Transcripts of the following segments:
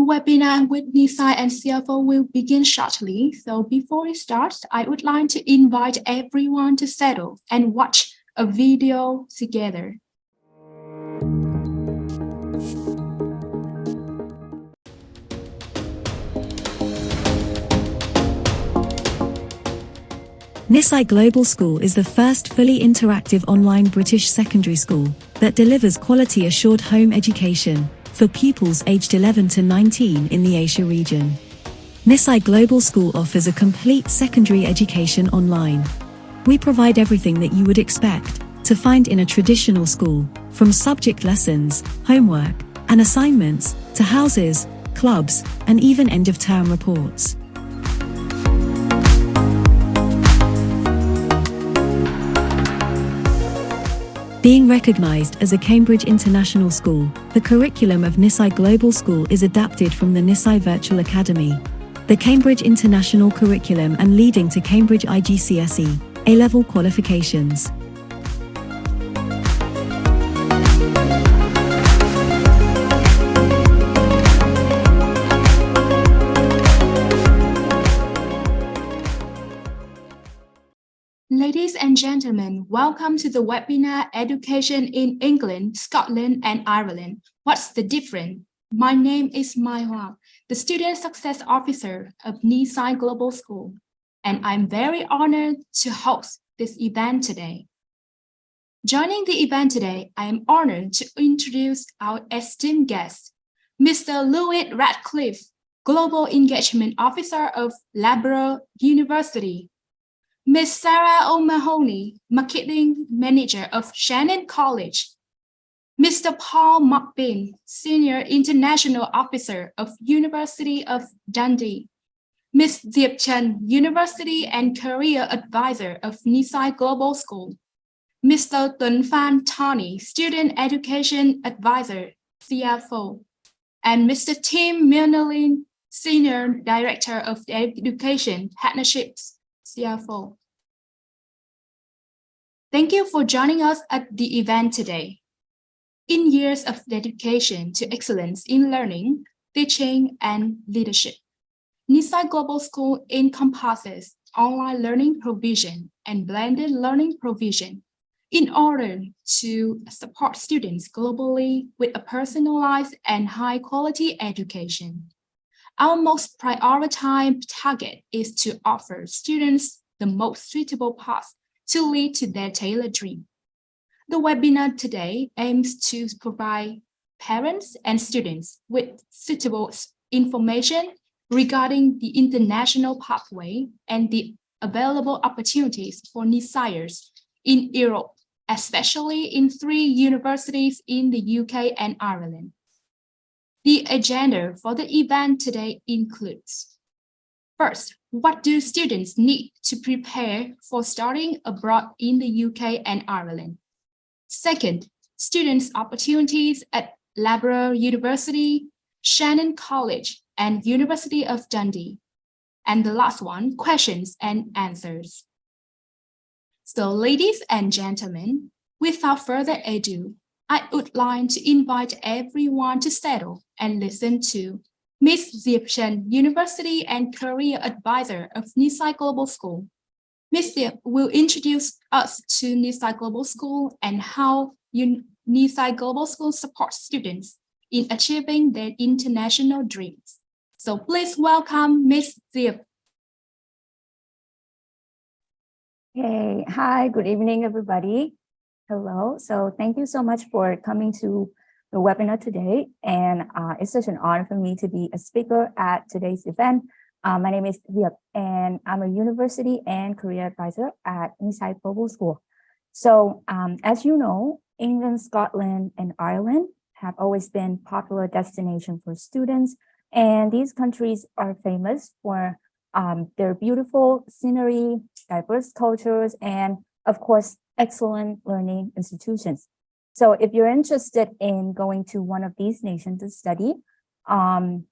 webinar with Nisai and Cialfo will begin shortly. So before it starts, I would like to invite everyone to settle and watch a video together. Nisai Global School is the first fully interactive online British secondary school that delivers quality-assured home education for pupils aged 11 to 19 in the Asia region. Nisai Global School offers a complete secondary education online. We provide everything that you would expect to find in a traditional school, from subject lessons, homework, and assignments, to houses, clubs, and even end-of-term reports. Being recognized as a Cambridge International School, the curriculum of Nisai Global School is adapted from the Nisai Virtual Academy, the Cambridge International Curriculum, and leading to Cambridge IGCSE A-level qualifications. Ladies and gentlemen, welcome to the webinar Education in England, Scotland and Ireland. What's the difference? My name is Mai Hoa, the Student Success Officer of Nisai Global School, and I'm very honored to host this event today. Joining the event today, I am honored to introduce our esteemed guest, Mr. Louis Radcliffe, Global Engagement Officer of Loughborough University, Ms. Sarah O'Mahony, Marketing Manager of Shannon College, Mr. Paul McBean, Senior International Officer of University of Dundee, Ms. Diệp Trần, University and Career Advisor of Nisai Global School, Mr. Tuấn Phan Tony, Student Education Advisor, Cialfo, and Mr. Tim Milnerlin, Senior Director of Education Partnerships, Cialfo. Thank you for joining us at the event today. In years of dedication to excellence in learning, teaching, and leadership, Nisai Global School encompasses online learning provision and blended learning provision in order to support students globally with a personalized and high-quality education. Our most prioritized target is to offer students the most suitable path to lead to their tailored dream. The webinar today aims to provide parents and students with suitable information regarding the international pathway and the available opportunities for Nisaiers in Europe, especially in 3 universities in the UK and Ireland. The agenda for the event today includes: first, what do students need to prepare for studying abroad in the UK and Ireland? Second, students' opportunities at Loughborough University, Shannon College, and University of Dundee. And the last one, questions and answers. So, ladies and gentlemen, without further ado, I would like to invite everyone to settle and listen to Ms. Diệp Trần, University and Career Advisor of Nisai Global School. Ms. Diệp will introduce us to Nisai Global School and how Nisai Global School supports students in achieving their international dreams. So please welcome Ms. Diệp. Hey, hi, good evening, everybody. Hello. So thank you so much for coming to the webinar today. And it's such an honor for me to be a speaker at today's event. My name is Diệp, and I'm a university and career advisor at Nisai Global School. So as you know, England, Scotland, and Ireland have always been popular destinations for students. And these countries are famous for their beautiful scenery, diverse cultures, and of course, excellent learning institutions. So if you're interested in going to one of these nations to study,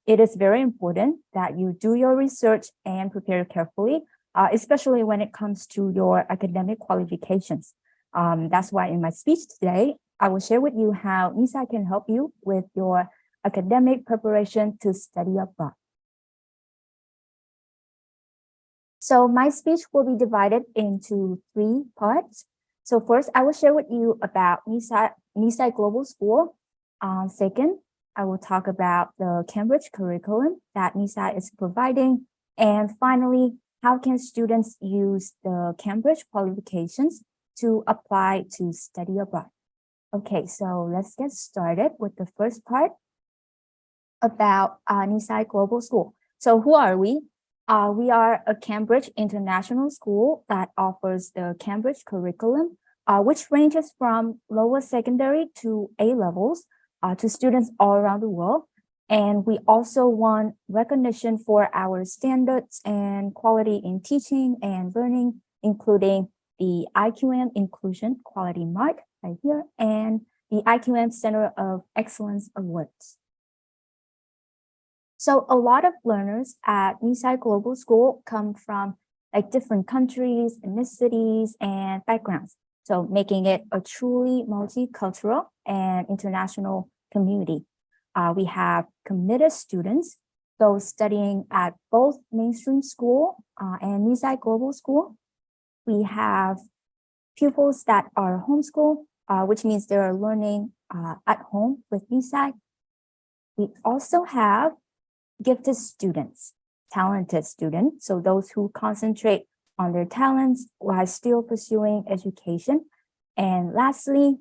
it is very important that you do your research and prepare carefully, especially when it comes to your academic qualifications. That's why in my speech today, I will share with you how Nisai can help you with your academic preparation to study abroad. So my speech will be divided into 3 parts. So first, I will share with you about Nisai Global School. Second, I will talk about the Cambridge curriculum that Nisai is providing. And finally, how can students use the Cambridge qualifications to apply to study abroad? Okay, so let's get started with the first part about Nisai Global School. So who are we? We are a Cambridge international school that offers the Cambridge curriculum, which ranges from lower secondary to A levels to students all around the world. And we also won recognition for our standards and quality in teaching and learning, including the IQM Inclusion Quality Mark right here and the IQM Center of Excellence Awards. So a lot of learners at Nisai Global School come from like different countries, ethnicities, and backgrounds. So making it a truly multicultural and international community. We have committed students, those studying at both mainstream school and Nisai Global School. We have pupils that are homeschooled, which means they're learning at home with Nisai. We also have gifted students, talented students, so those who concentrate on their talents while still pursuing education. And lastly,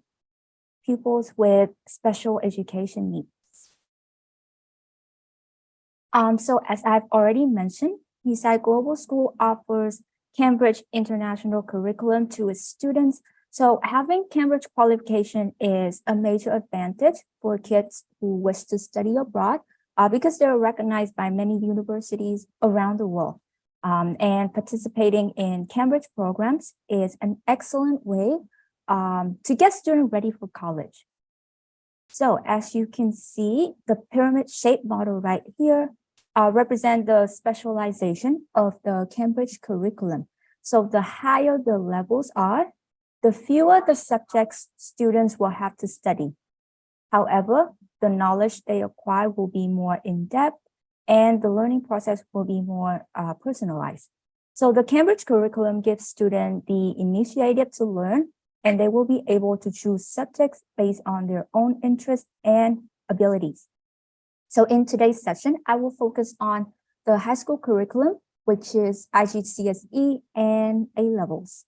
pupils with special education needs. So as I've already mentioned, Nisai Global School offers Cambridge International Curriculum to its students. So having Cambridge qualification is a major advantage for kids who wish to study abroad because they're recognized by many universities around the world. And participating in Cambridge programs is an excellent way to get students ready for college. So as you can see, the pyramid-shaped model right here represent the specialization of the Cambridge curriculum. So the higher the levels are, the fewer the subjects students will have to study. However, the knowledge they acquire will be more in-depth and the learning process will be more personalized. So the Cambridge curriculum gives students the initiative to learn, and they will be able to choose subjects based on their own interests and abilities. So in today's session, I will focus on the high school curriculum, which is IGCSE and A levels.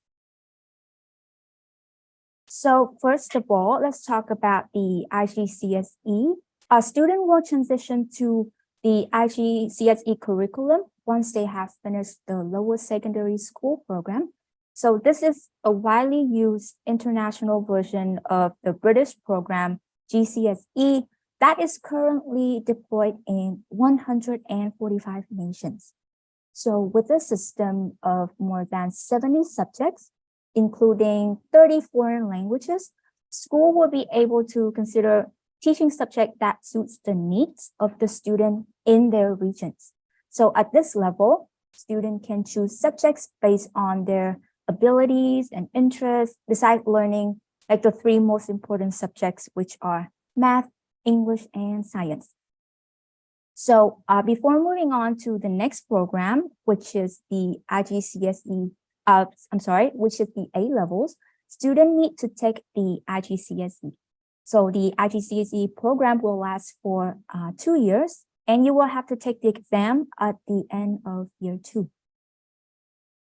So first of all, let's talk about the IGCSE. A student will transition to the IGCSE curriculum once they have finished the lower secondary school program. So this is a widely used international version of the British program GCSE that is currently deployed in 145 nations. So with a system of more than 70 subjects, including 30 foreign languages, school will be able to consider teaching subject that suits the needs of the student in their regions. So at this level, student can choose subjects based on their abilities and interests, besides learning like the 3 most important subjects, which are math, English, and science. So before moving on to the next program, which is the IGCSE, which is the A levels, students need to take the IGCSE. So the IGCSE program will last for 2 years, and you will have to take the exam at the end of year 2.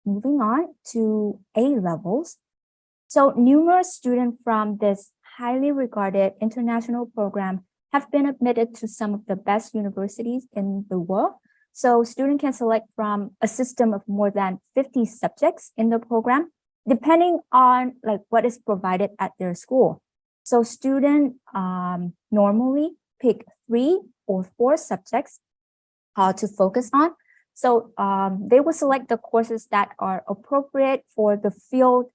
Moving on to A levels. So numerous students from this highly regarded international program have been admitted to some of the best universities in the world. So students can select from a system of more than 50 subjects in the program, depending on like what is provided at their school. So students normally pick 3 or 4 subjects to focus on. So they will select the courses that are appropriate for the field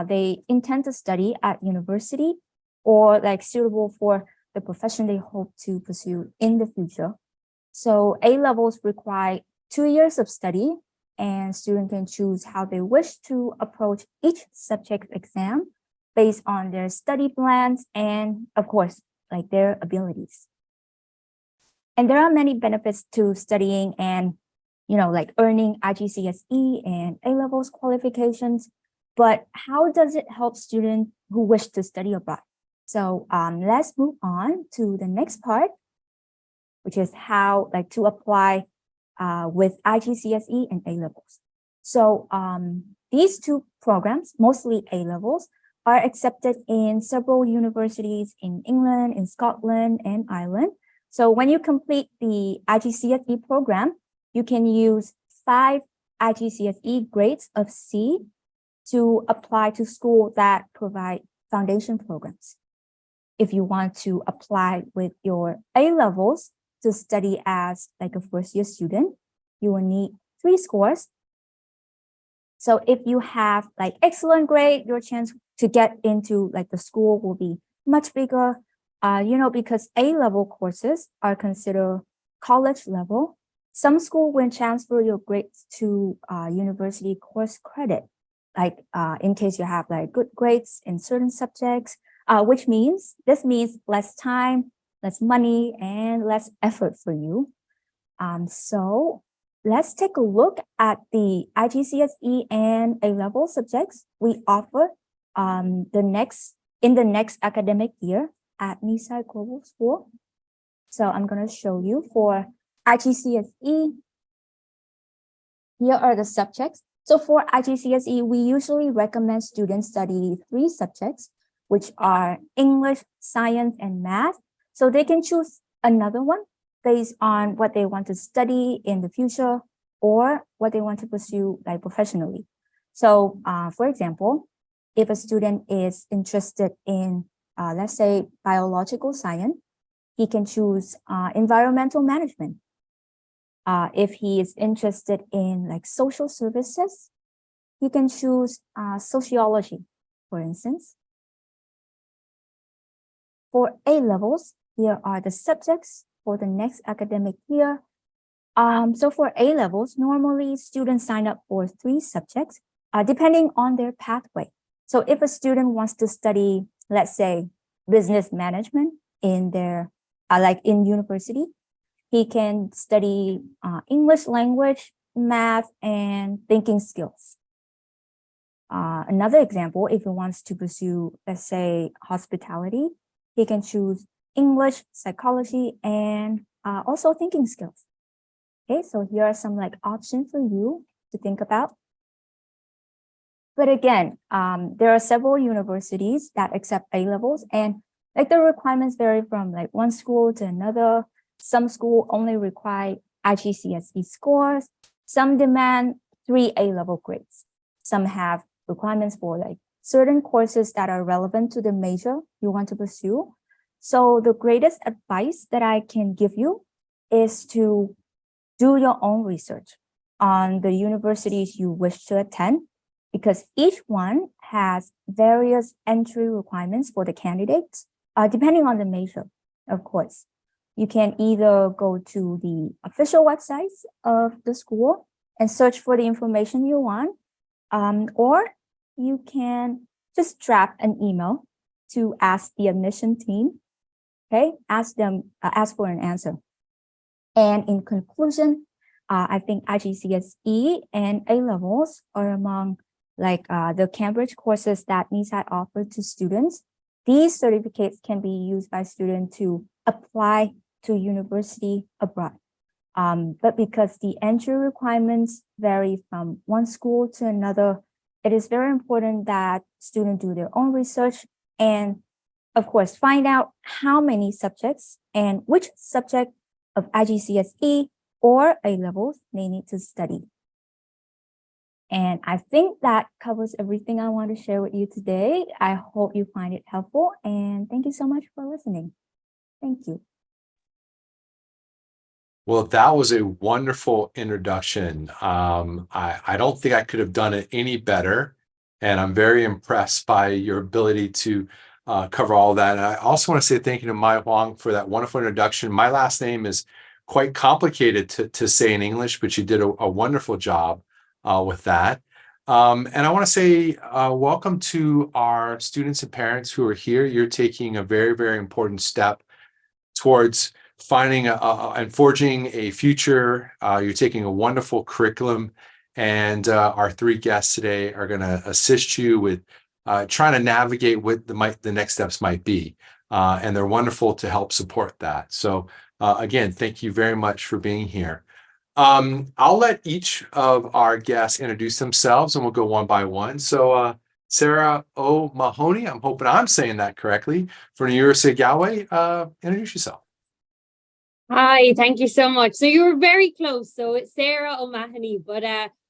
they intend to study at university or like suitable for the profession they hope to pursue in the future. So A levels require 2 years of study, and students can choose how they wish to approach each subject exam based on their study plans and, of course, like their abilities. And there are many benefits to studying and, like earning IGCSE and A-levels qualifications. But how does it help students who wish to study abroad? So let's move on to the next part, which is how to apply with IGCSE and A-levels. So these two programs, mostly A-levels, are accepted in several universities in England, in Scotland, and Ireland. So when you complete the IGCSE program, you can use 5 IGCSE grades of C to apply to school that provide foundation programs. If you want to apply with your A-levels to study as a first-year student, you will need 3 scores. So if you have excellent grade, your chance to get into the school will be much bigger, because A-level courses are considered college level. Some school will transfer your grades to university course credit, in case you have good grades in certain subjects, which means less time, less money, and less effort for you. So let's take a look at the IGCSE and A-level subjects we offer in the next academic year at Nisai Global School. So I'm going to show you for IGCSE. Here are the subjects. So for IGCSE, we usually recommend students study 3 subjects, which are English, science, and math. So they can choose another one based on what they want to study in the future or what they want to pursue professionally. So for example, if a student is interested in, let's say, biological science, he can choose environmental management. If he is interested in social services, he can choose sociology, for instance. For A-levels, here are the subjects for the next academic year. So for A-levels, normally students sign up for 3 subjects, depending on their pathway. So if a student wants to study, let's say, business management in their, in university, he can study English language, math, and thinking skills. Another example, if he wants to pursue, let's say, hospitality, he can choose English, psychology, and also thinking skills. Okay, so here are some options for you to think about. But again, there are several universities that accept A-levels, and the requirements vary from one school to another. Some school only require IGCSE scores. Some demand 3 A-level grades. Some have requirements for certain courses that are relevant to the major you want to pursue. So the greatest advice that I can give you is to do your own research on the universities you wish to attend, because each one has various entry requirements for the candidates, depending on the major, of course. You can either go to the official websites of the school and search for the information you want, or you can just draft an email to ask the admission team. Okay, ask for an answer. And in conclusion, I think IGCSE and A-levels are among the Cambridge courses that Nisai offered to students. These certificates can be used by students to apply to university abroad. But because the entry requirements vary from one school to another, it is very important that students do their own research and, of course, find out how many subjects and which subject of IGCSE or A-levels they need to study. And I think that covers everything I want to share with you today. I hope you find it helpful, and thank you so much for listening. Thank you. Well, that was a wonderful introduction. I don't think I could have done it any better, and I'm very impressed by your ability to cover all that. And I also want to say thank you to Mai Huang for that wonderful introduction. My last name is quite complicated to say in English, but you did a wonderful job with that. And I want to say welcome to our students and parents who are here. You're taking a very, very important step towards finding and forging a future. You're taking a wonderful curriculum, and our three guests today are going to assist you with trying to navigate what the next steps might be. And they're wonderful to help support that. So again, thank you very much for being here. I'll let each of our guests introduce themselves, and we'll go one by one. So Sarah O'Mahony, I'm hoping I'm saying that correctly, from the University of Galway. Introduce yourself. Hi, thank you so much. So you were very close. So it's Sarah O'Mahony, but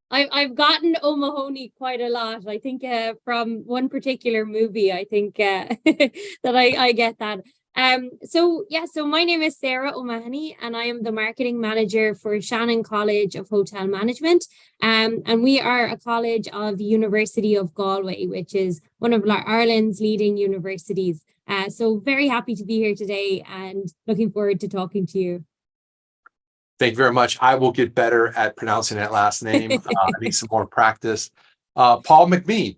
I've gotten O'Mahony quite a lot. I think from one particular movie, I think that I get that. So my name is Sarah O'Mahony, and I am the marketing manager for Shannon College of Hotel Management. And we are a college of the University of Galway, which is one of Ireland's leading universities. So very happy to be here today and looking forward to talking to you. Thank you very much. I will get better at pronouncing that last name. I need some more practice. Paul McBean.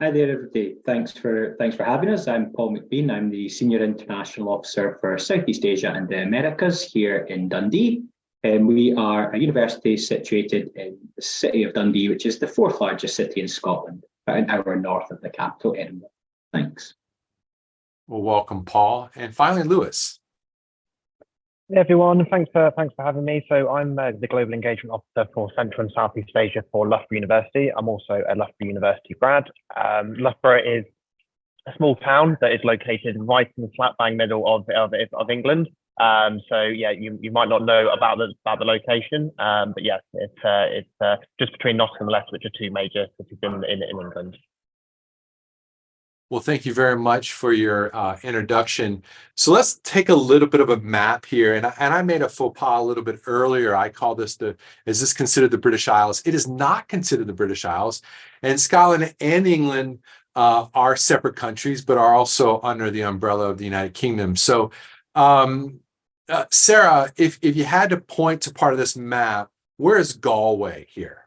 Hi there, everybody. Thanks for having us. I'm Paul McBean. I'm the Senior International Officer for Southeast Asia and the Americas here in Dundee. And we are a university situated in the city of Dundee, which is the fourth largest city in Scotland, about an hour north of the capital, Edinburgh. Thanks. Well, welcome, Paul. And finally, Lewis. Hey everyone, thanks for having me. So I'm the Global Engagement Officer for Central and Southeast Asia for Loughborough University. I'm also a Loughborough University grad. Loughborough is a small town that is located right in the slap bang middle of England. So yeah, you might not know about the location, but yes, it's just between Nottingham and Leicester, which are two major cities in England. Well, thank you very much for your introduction. So let's take a little bit of a map here. And I made a faux pas a little bit earlier. I call this is this considered the British Isles? It is not considered the British Isles. And Scotland and England are separate countries, but are also under the umbrella of the United Kingdom. So Sarah, if you had to point to part of this map, where is Galway here?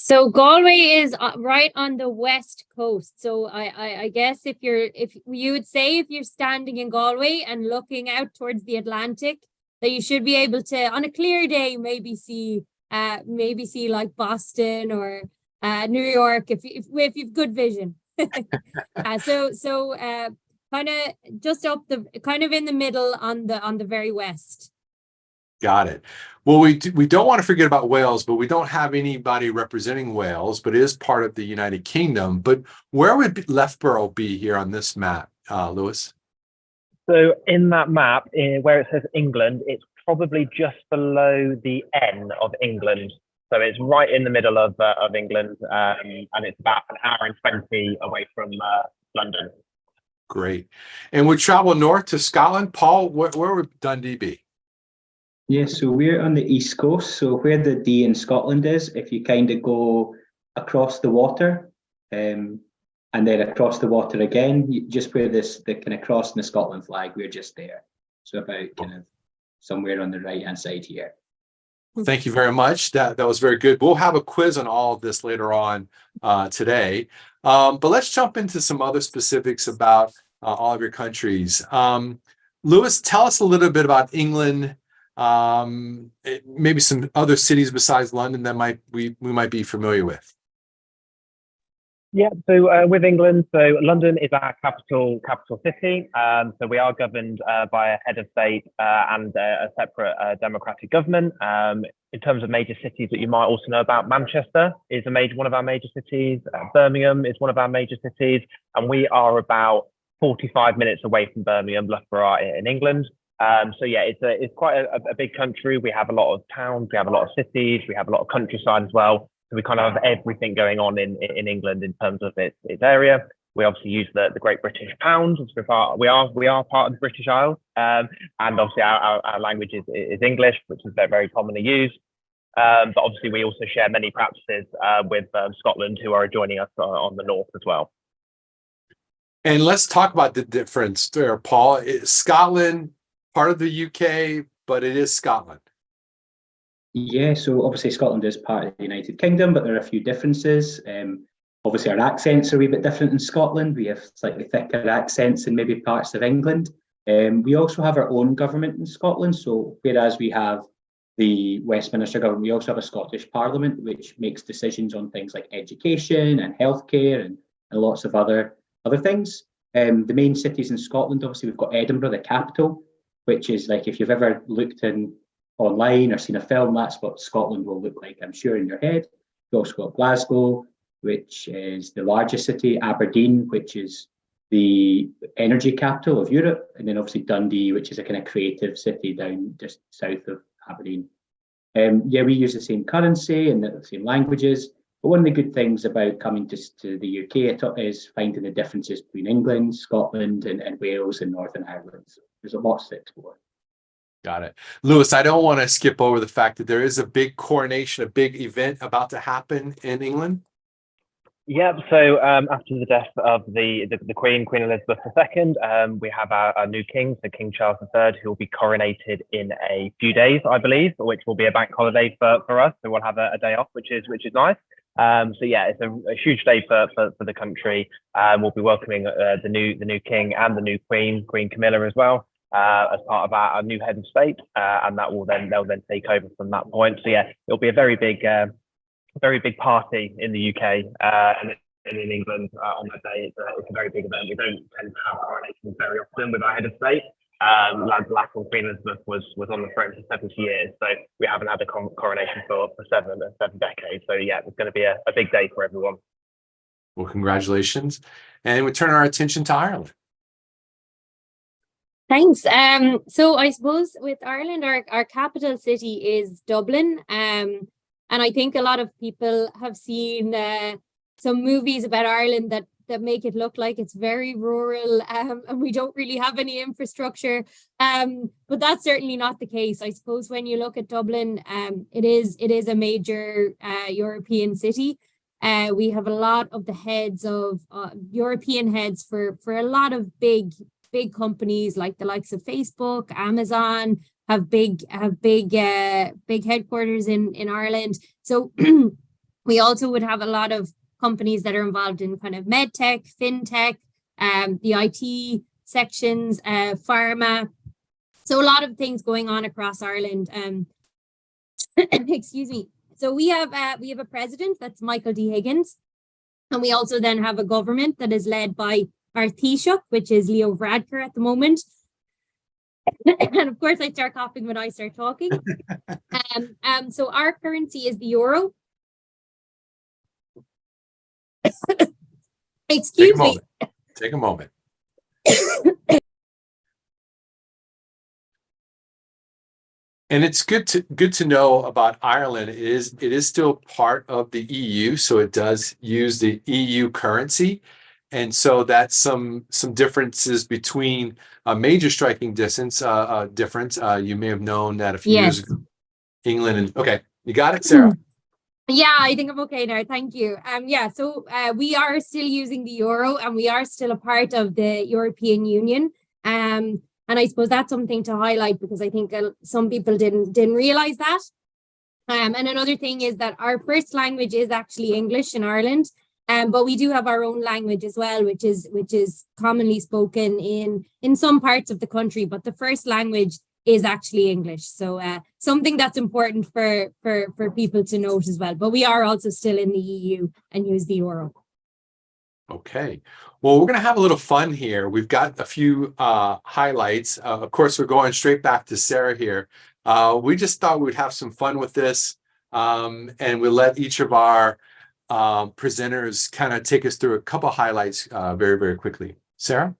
So Galway is right on the west coast. So I guess if you would say if you're standing in Galway and looking out towards the Atlantic, that you should be able to, on a clear day, maybe see like Boston or New York if you've good vision. So kind of just up kind of in the middle on the very west. Got it. Well, we don't want to forget about Wales, but we don't have anybody representing Wales, but it is part of the United Kingdom. But where would Loughborough be here on this map, Lewis? So in that map, where it says England, it's probably just below the N of England. So it's right in the middle of England, and it's about an hour and 20 away from London. Great. And we travel north to Scotland. Paul, where would Dundee be? Yeah, so we're on the east coast. So where the D in Scotland is, if you kind of go across the water, and then across the water again, just where the kind of cross in the Scotland flag, we're just there. So about kind of somewhere on the right hand side here. Thank you very much. That was very good. We'll have a quiz on all of this later on today. But let's jump into some other specifics about all of your countries. Lewis, tell us a little bit about England. Maybe some other cities besides London that we might be familiar with. Yeah, so with England, so London is our capital city. So we are governed by a head of state and a separate democratic government. In terms of major cities that you might also know about, Manchester is one of our major cities. Birmingham is one of our major cities, and we are about 45 minutes away from Birmingham, Loughborough in England. So yeah, it's quite a big country. We have a lot of towns, we have a lot of cities, we have a lot of countryside as well. So we kind of have everything going on in England in terms of its area. We obviously use the Great British Pound. We are part of the British Isles, and obviously our language is English, which is very commonly used. But obviously we also share many practices with Scotland, who are joining us on the north as well. And let's talk about the difference there, Paul. Scotland, part of the UK, but it is Scotland. Yeah, so obviously Scotland is part of the United Kingdom, but there are a few differences. Obviously our accents are a wee bit different in Scotland. We have slightly thicker accents in maybe parts of England. We also have our own government in Scotland. So whereas we have the Westminster government, we also have a Scottish Parliament, which makes decisions on things like education and healthcare and lots of other things. The main cities in Scotland, obviously, we've got Edinburgh, the capital, which is like, if you've ever looked in online or seen a film, that's what Scotland will look like, I'm sure, in your head. We've also got Glasgow, which is the largest city, Aberdeen, which is the energy capital of Europe, and then obviously Dundee, which is a kind of creative city down just south of Aberdeen. Yeah, we use the same currency and the same languages, but one of the good things about coming to the UK is finding the differences between England, Scotland, and Wales and Northern Ireland. So there's a lot to explore. Got it. Lewis, I don't want to skip over the fact that there is a big coronation, a big event about to happen in England. Yep. So after the death of the Queen Elizabeth II, we have our new king, so King Charles III, who will be coronated in a few days, I believe, which will be a bank holiday for us. So we'll have a day off, which is nice. So yeah, it's a huge day for the country. We'll be welcoming the new king and the new Queen Camilla as well, as part of our new head of state, and they'll then take over from that point. So yeah, it'll be a very big party in the UK and in England on that day. It's a very big event. We don't tend to have coronations very often with our head of state. The last one, Queen Elizabeth, was on the throne for 70 years, so we haven't had a coronation for seven decades. So yeah, it's going to be a big day for everyone. Well, congratulations. And we turn our attention to Ireland. Thanks. So I suppose with Ireland, our capital city is Dublin. And I think a lot of people have seen some movies about Ireland that make it look like it's very rural, and we don't really have any infrastructure. But that's certainly not the case. I suppose when you look at Dublin, it is a major European city. We have a lot of the heads of European heads for a lot of big companies, like the likes of Facebook, Amazon, have big headquarters in Ireland. So we also would have a lot of companies that are involved in kind of medtech, fintech, the IT sections, pharma. So a lot of things going on across Ireland. Excuse me. So we have a president, that's Michael D. Higgins, and we also then have a government that is led by our Taoiseach, which is Leo Varadkar at the moment. And of course, I start coughing when I start talking. So our currency is the euro. Excuse me. Take a moment. And it's good to know about Ireland. It is still part of the EU, so it does use the EU currency. And so that's some differences between a major striking difference. You may have known that a few years ago, England and okay, you got it, Sarah. Yeah, I think I'm okay now. Thank you. So we are still using the euro, and we are still a part of the European Union. And I suppose that's something to highlight, because I think some people didn't realize that. And another thing is that our first language is actually English in Ireland. But we do have our own language as well, which is commonly spoken in some parts of the country. But the first language is actually English. So something that's important for people to note as well. But we are also still in the EU and use the euro. Okay. Well, we're going to have a little fun here. We've got a few highlights. Of course, we're going straight back to Sarah here. We just thought we'd have some fun with this, and we'll let each of our presenters kind of take us through a couple highlights very, very quickly. Sarah?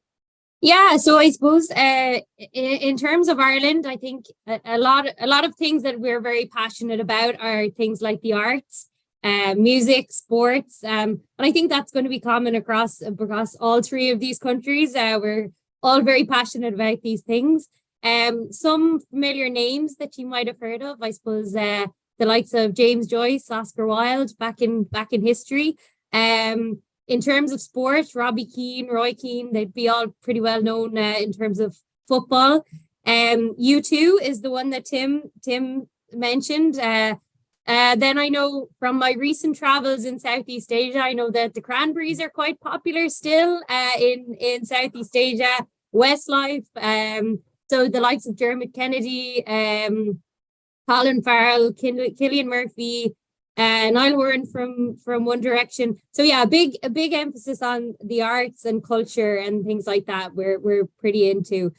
Yeah, so I suppose in terms of Ireland, I think a lot of things that we're very passionate about are things like the arts, music, sports, and I think that's going to be common across all three of these countries. We're all very passionate about these things. Some familiar names that you might have heard of, I suppose, the likes of James Joyce, Oscar Wilde, back in history. In terms of sport, Robbie Keane, Roy Keane, they'd be all pretty well known in terms of football. U2 is the one that Tim mentioned. Then I know from my recent travels in Southeast Asia, I know that the Cranberries are quite popular still in Southeast Asia. Westlife. So the likes of Dermot Kennedy, Colin Farrell, Cillian Murphy, Niall Horan from One Direction. So yeah, a big emphasis on the arts and culture and things like that. We're pretty into.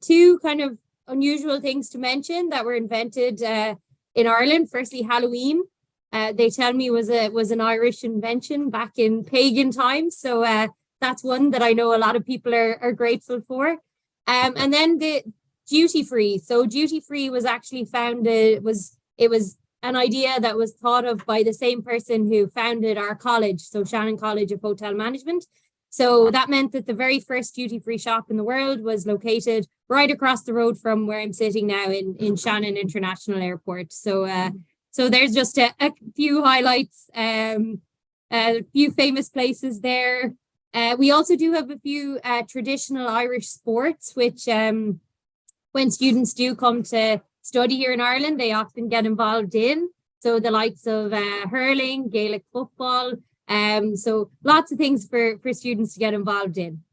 Two kind of unusual things to mention that were invented in Ireland. Firstly, Halloween. They tell me was an Irish invention back in pagan times. So that's one that I know a lot of people are grateful for. And then the duty free. So duty free was actually founded. It was an idea that was thought of by the same person who founded our college, so Shannon College of Hotel Management. So that meant that the very first duty-free shop in the world was located right across the road from where I'm sitting now in Shannon International Airport. So so there's just a few highlights, a few famous places there. We also do have a few traditional Irish sports, which when students do come to study here in Ireland, they often get involved in. So the likes of hurling, Gaelic football. So lots of things for students to get involved in.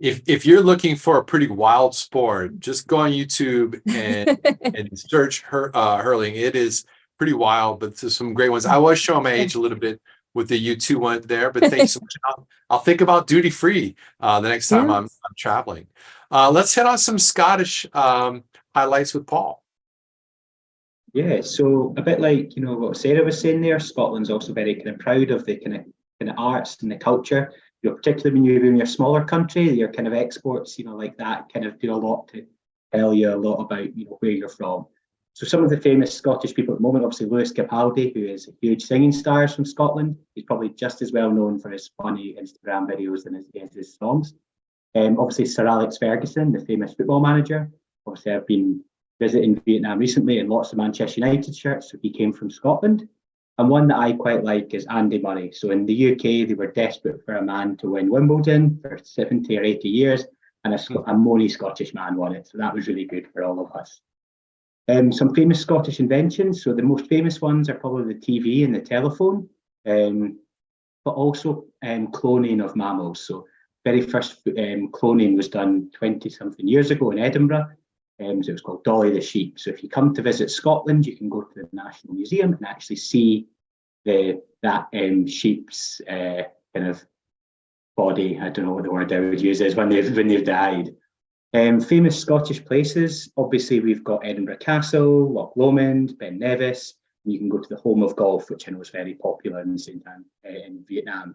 If you're looking for a pretty wild sport, just go on YouTube and search hurling. It is pretty wild, but there's some great ones. I was showing my age a little bit with the U2 one there, but thanks so much. I'll think about duty free the next time I'm traveling. Let's hit on some Scottish highlights with Paul. Yeah, so a bit like what Sarah was saying there, Scotland's also very kind of proud of the kind of arts and the culture. Particularly when you're in your smaller country, your kind of exports, like that, kind of do a lot to tell you a lot about where you're from. So some of the famous Scottish people at the moment, obviously Lewis Capaldi, who is a huge singing star from Scotland. He's probably just as well known for his funny Instagram videos as his songs. Obviously Sir Alex Ferguson, the famous football manager. Obviously I've been visiting Vietnam recently and lots of Manchester United shirts, so he came from Scotland. And one that I quite like is Andy Murray. So in the UK, they were desperate for a man to win Wimbledon for 70 or 80 years, and a moany Scottish man won it. So that was really good for all of us. Some famous Scottish inventions. So the most famous ones are probably the TV and the telephone, but also cloning of mammals. So very first cloning was done 20-something years ago in Edinburgh. So it was called Dolly the sheep. So if you come to visit Scotland, you can go to the National Museum and actually see that sheep's kind of body. I don't know what the word I would use is when they've died. Famous Scottish places. Obviously, we've got Edinburgh Castle, Loch Lomond, Ben Nevis. And you can go to the Home of Golf, which I know is very popular in Vietnam.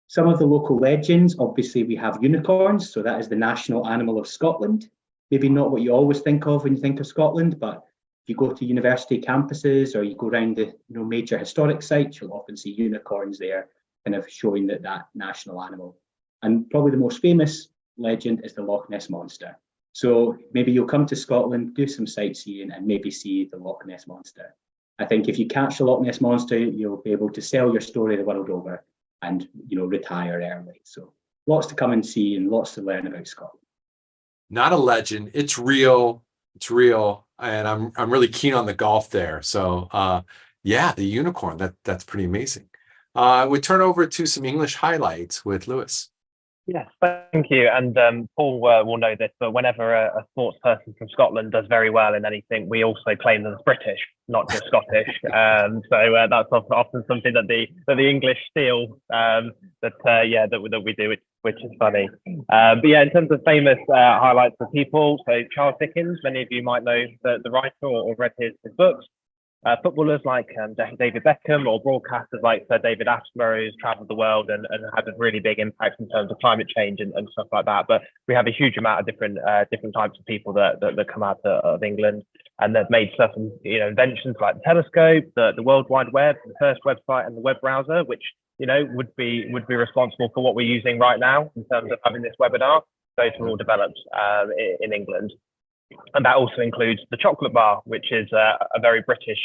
Some of the local legends. Obviously, we have unicorns. So that is the national animal of Scotland. Maybe not what you always think of when you think of Scotland, but if you go to university campuses or you go around the major historic sites, you'll often see unicorns there, kind of showing that national animal. And probably the most famous legend is the Loch Ness Monster. So maybe you'll come to Scotland, do some sightseeing, and maybe see the Loch Ness Monster. I think if you catch the Loch Ness Monster, you'll be able to sell your story the world over and retire early. So lots to come and see and lots to learn about Scotland. Not a legend. It's real. It's real. And I'm really keen on the golf there. So yeah, the unicorn, that's pretty amazing. We turn over to some English highlights with Lewis. Yes, thank you. And Paul will know this, but whenever a sports person from Scotland does very well in anything, we also claim them as British, not just Scottish. So that's often something that the English steal. That we do, which is funny. But yeah, in terms of famous highlights for people, so Charles Dickens, many of you might know the writer or read his books. Footballers like David Beckham or broadcasters like Sir David Attenborough, who's travelled the world and had a really big impact in terms of climate change and stuff like that. But we have a huge amount of different types of people that come out of England, and they've made certain inventions like the telescope, the World Wide Web, the first website, and the web browser, which would be responsible for what we're using right now in terms of having this webinar. Those were all developed in England. And that also includes the chocolate bar, which is a very British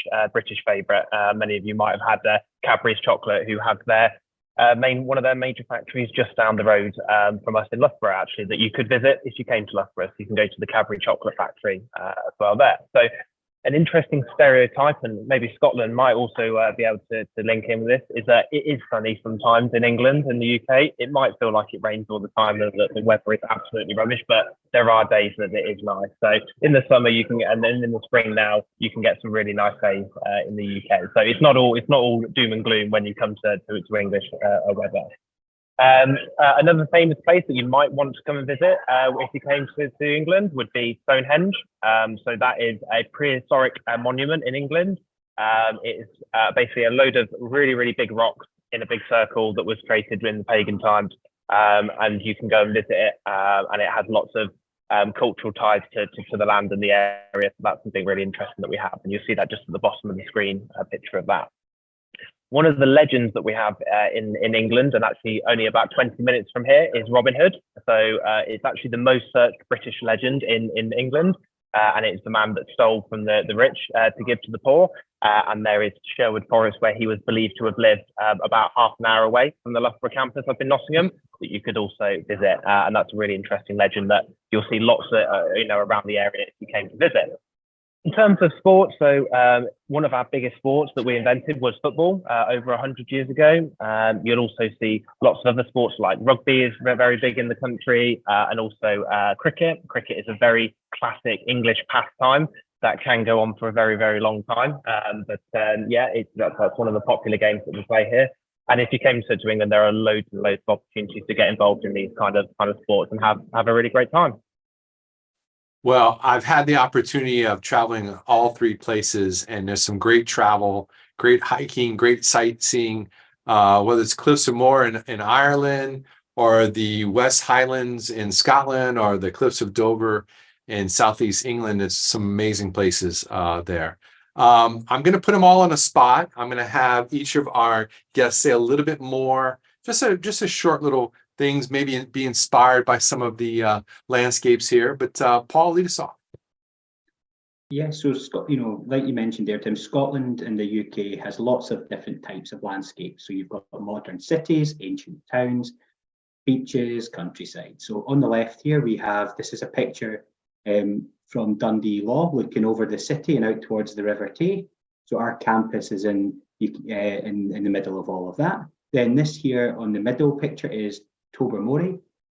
favourite. Many of you might have had Cadbury's chocolate, who have one of their major factories just down the road from us in Loughborough, actually, that you could visit if you came to Loughborough. So you can go to the Cadbury chocolate factory as well there. So An interesting stereotype, and maybe Scotland might also be able to link in with this, is that it is sunny sometimes in England and the UK. It might feel like it rains all the time and that the weather is absolutely rubbish, but there are days that it is nice. So in the summer you can get, and then in the spring now you can get some really nice days in the UK. So it's not all doom and gloom when you come to English weather. Another famous place that you might want to come and visit if you came to England would be Stonehenge. So that is a prehistoric monument in England. It is basically a load of really, really big rocks in a big circle that was created during the pagan times. And you can go and visit it, and it has lots of cultural ties to the land and the area. So that's something really interesting that we have. And you'll see that just at the bottom of the screen, a picture of that. One of the legends that we have in England, and actually only about 20 minutes from here, is Robin Hood. So it's actually the most searched British legend in England. And it's the man that stole from the rich to give to the poor. And there is Sherwood Forest, where he was believed to have lived about half an hour away from the Loughborough campus up in Nottingham, that you could also visit. And that's a really interesting legend that you'll see lots of, around the area if you came to visit. In terms of sports, so one of our biggest sports that we invented was football over 100 years ago. You'll also see lots of other sports like rugby is very big in the country, and also cricket. Cricket is a very classic English pastime that can go on for a very, very long time. That's one of the popular games that we play here. And if you came to England, there are loads and loads of opportunities to get involved in these kind of sports and have a really great time. Well, I've had the opportunity of traveling all three places, and there's some great travel, great hiking, great sightseeing, whether it's Cliffs of Moher in Ireland, or the West Highlands in Scotland, or the Cliffs of Dover in Southeast England. It's some amazing places there. I'm going to put them all on a spot. I'm going to have each of our guests say a little bit more, just a short little things, maybe be inspired by some of the landscapes here. But Paul, lead us off. Yeah, so like you mentioned there, Tim, Scotland and the UK has lots of different types of landscapes. So you've got modern cities, ancient towns, beaches, countryside. So on the left here, this is a picture from Dundee Law, looking over the city and out towards the River Tay. So our campus is in the middle of all of that. Then this here on the middle picture is Tobermory,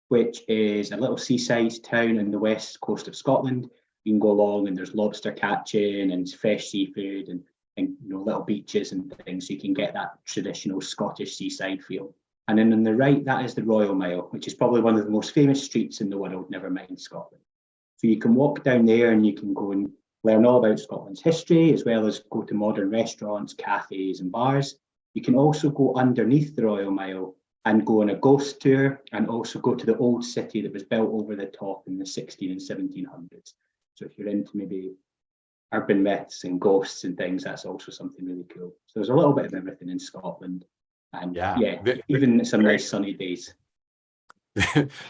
which is a little seaside town in the west coast of Scotland. You can go along and there's lobster catching and fresh seafood and little beaches and things, so you can get that traditional Scottish seaside feel. And then on the right, that is the Royal Mile, which is probably one of the most famous streets in the world, never mind Scotland. So you can walk down there and you can go and learn all about Scotland's history, as well as go to modern restaurants, cafes and bars. You can also go underneath the Royal Mile and go on a ghost tour, and also go to the old city that was built over the top in the 16 and 1700s. So if you're into maybe urban myths and ghosts and things, that's also something really cool. So there's a little bit of everything in Scotland, and even some nice sunny days.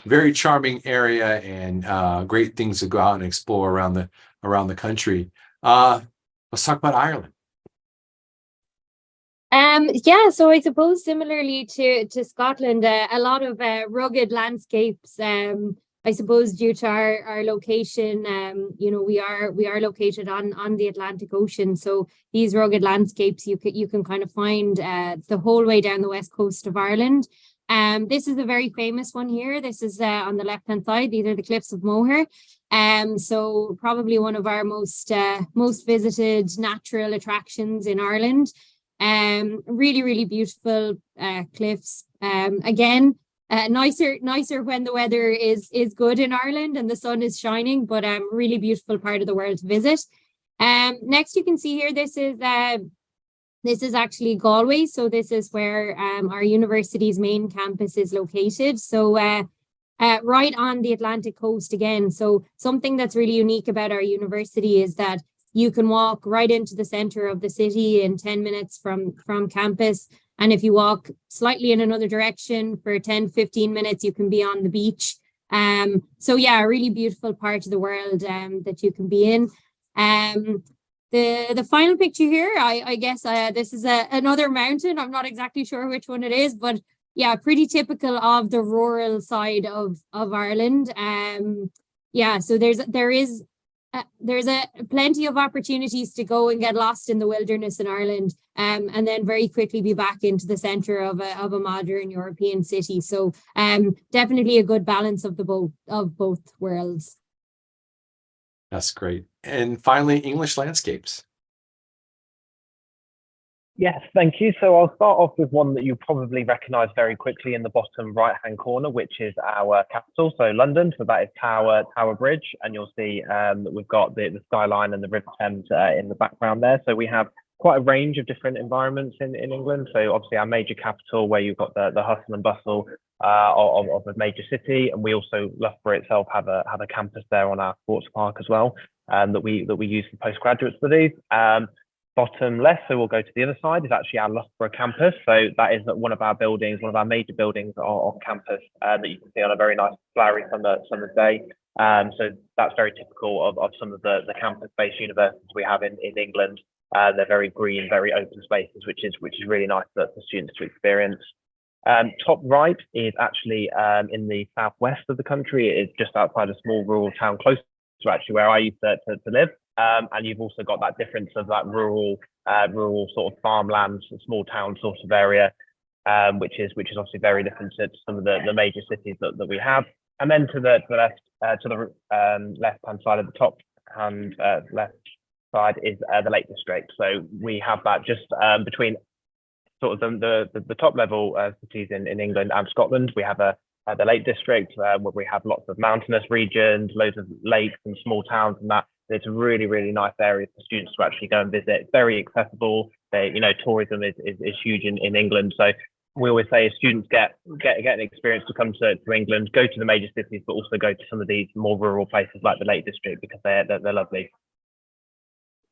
Very charming area, and great things to go out and explore around the country. Let's talk about Ireland. So I suppose similarly to Scotland, a lot of rugged landscapes. I suppose due to our location, we are located on the Atlantic Ocean. So these rugged landscapes you can kind of find the whole way down the west coast of Ireland. This is a very famous one here. This is on the left hand side. These are the Cliffs of Moher. So probably one of our most visited natural attractions in Ireland. Really, really beautiful cliffs. Again, nicer when the weather is good in Ireland and the sun is shining, but really beautiful part of the world to visit. Next, you can see here, this is actually Galway. So this is where our university's main campus is located. So right on the Atlantic coast again. So something that's really unique about our university is that you can walk right into the center of the city in 10 minutes from campus. And if you walk slightly in another direction for 10, 15 minutes, you can be on the beach. So yeah, a really beautiful part of the world that you can be in. The final picture here, I guess this is another mountain. I'm not exactly sure which one it is, but yeah, pretty typical of the rural side of Ireland. So there is there's plenty of opportunities to go and get lost in the wilderness in Ireland, and then very quickly be back into the centre of a modern European city. So definitely a good balance of both worlds. That's great. And finally, English landscapes. Yes, thank you. So I'll start off with one that you probably recognise very quickly in the bottom right-hand corner, which is our capital, so London. So that is Tower Bridge, and you'll see that we've got the skyline and the River Thames in the background there. So we have quite a range of different environments in England. So obviously our major capital, where you've got the hustle and bustle of a major city, and we also, Loughborough itself, have a campus there on our sports park as well, that we use for postgraduate studies. Bottom left, so we'll go to the other side, is actually our Loughborough campus. So that is one of our buildings, one of our major buildings on campus, that you can see on a very nice flowery summer day. So that's very typical of some of the campus-based universities we have in England. They're very green, very open spaces, which is really nice for students to experience. Top right is actually in the southwest of the country. It is just outside a small rural town close to actually where I used to live. And you've also got that difference of that rural sort of farmland, small town sort of area, which is obviously very different to some of the major cities that we have. And then to the left, to the left-hand side of the top and left side is the Lake District. So we have that just between sort of the top level cities in England and Scotland. We have the Lake District, where we have lots of mountainous regions, loads of lakes and small towns, and that. It's a really, really nice area for students to actually go and visit. It's very accessible. Tourism is huge in England. So we always say if students get an experience to come to England, go to the major cities, but also go to some of these more rural places like the Lake District, because they're lovely.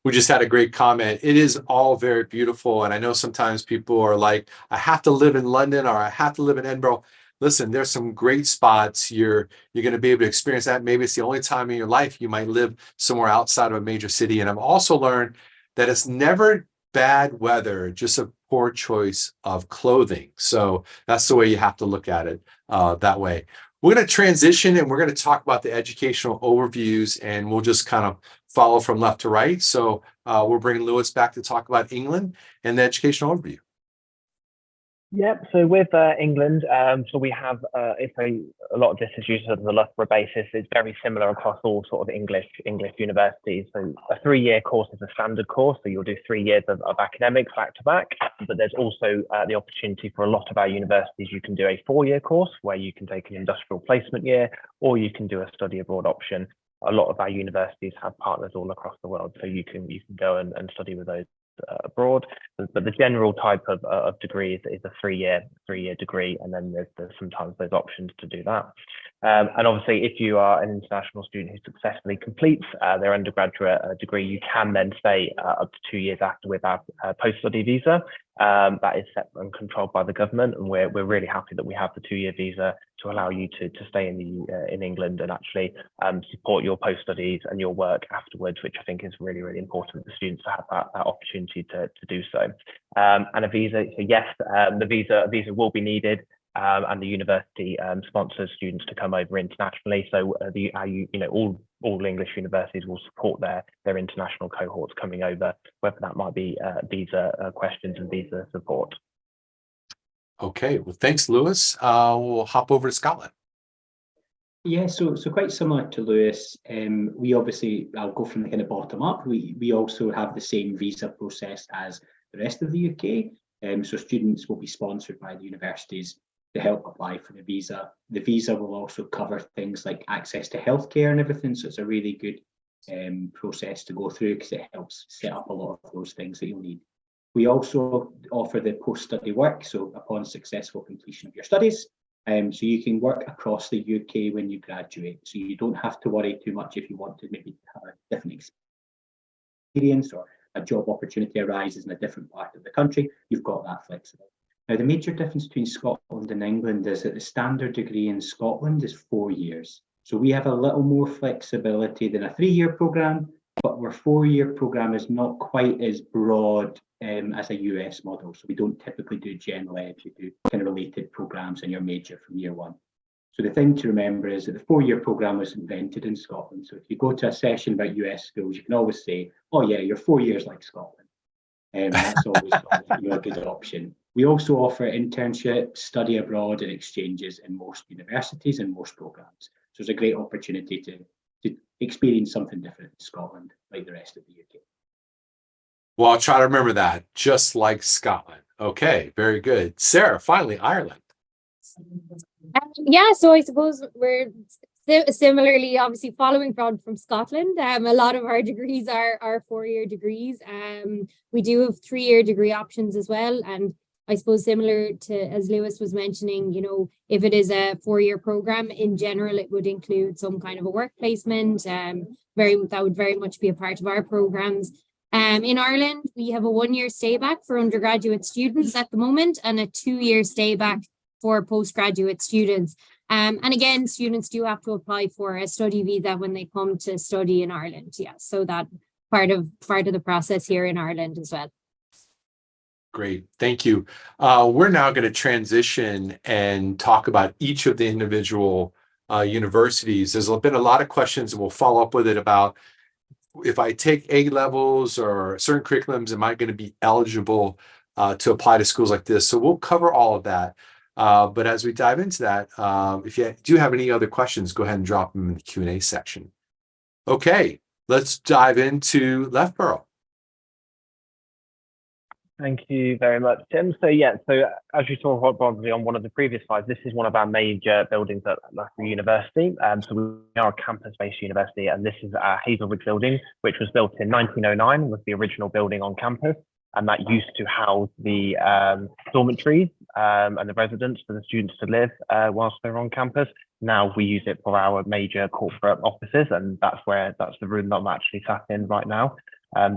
We just had a great comment. It is all very beautiful. And I know sometimes people are like, I have to live in London or I have to live in Edinburgh. Listen, there's some great spots. You're going to be able to experience that. Maybe it's the only time in your life you might live somewhere outside of a major city. And I've also learned that it's never bad weather, just a poor choice of clothing. So that's the way you have to look at it that way. We're going to transition and we're going to talk about the educational overviews, and we'll just kind of follow from left to right. So we're bringing Lewis back to talk about England and the educational overview. Yep. So with England, so we have a lot of this is used on the Loughborough basis. It's very similar across all sort of English universities. So a 3-year course is a standard course. So you'll do 3 years of academics back to back. But there's also the opportunity for a lot of our universities. You can do a 4-year course where you can take an industrial placement year, or you can do a study abroad option. A lot of our universities have partners all across the world, so you can go and study with those abroad, but the general type of degree is a 3-year degree, and then there's sometimes those options to do that. And obviously, if you are an international student who successfully completes their undergraduate degree, you can then stay up to 2 years after with our post-study visa. That is set and controlled by the government, and we're really happy that we have the 2-year visa to allow you to stay in England and actually support your post-studies and your work afterwards, which I think is really, really important for students to have that opportunity to do so. And a visa, so yes, the visa will be needed. And the university sponsors students to come over internationally. So all English universities will support their international cohorts coming over, whether that might be visa questions and visa support. Okay, well, thanks, Lewis. We'll hop over to Scotland. Yeah, so quite similar to Lewis. We obviously, I'll go from the kind of bottom up. We also have the same visa process as the rest of the UK. So students will be sponsored by the universities to help apply for the visa. The visa will also cover things like access to healthcare and everything. So it's a really good process to go through, because it helps set up a lot of those things that you'll need. We also offer the post-study work. So upon successful completion of your studies, so you can work across the UK when you graduate. So you don't have to worry too much if you want to maybe have a different experience or a job opportunity arises in a different part of the country. You've got that flexibility. Now, the major difference between Scotland and England is that the standard degree in Scotland is 4 years. So we have a little more flexibility than a 3-year programme, but our 4-year programme is not quite as broad as a US model. So we don't typically do general ed, we do kind of related programmes in your major from year 1. So the thing to remember is that the 4-year programme was invented in Scotland. So if you go to a session about US schools, you can always say, oh yeah, your 4 years like Scotland. That's always a good option. We also offer internships, study abroad and exchanges in most universities and most programmes. So it's a great opportunity to experience something different in Scotland, like the rest of the UK. Well, I'll try to remember that, just like Scotland. Okay, very good. Sarah, finally, Ireland. Yeah, so I suppose we're similarly, obviously, following from Scotland. A lot of our degrees are 4-year degrees. We do have 3-year degree options as well. And I suppose similar to, as Lewis was mentioning, you know, if it is a 4-year program, in general, it would include some kind of a work placement. That would very much be a part of our programs. In Ireland, we have a 1-year stay back for undergraduate students at the moment and a 2-year stay back for postgraduate students. And again, students do have to apply for a study visa when they come to study in Ireland. Yeah, so that part of the process here in Ireland as well. Great, thank you. We're now going to transition and talk about each of the individual universities. There's been a lot of questions, and we'll follow up with it about if I take A levels or certain curriculums, am I going to be eligible to apply to schools like this? So we'll cover all of that. But as we dive into that, if you do have any other questions, go ahead and drop them in the Q&A section. Okay, let's dive into Loughborough. Thank you very much, Tim. So yeah, so as you saw probably on one of the previous slides, this is one of our major buildings at Loughborough University. So we are a campus-based university, and this is our Hazelwood building, which was built in 1909, was the original building on campus. And that used to house the dormitories and the residents for the students to live whilst they're on campus. Now we use it for our major corporate offices, and that's the room that I'm actually sat in right now,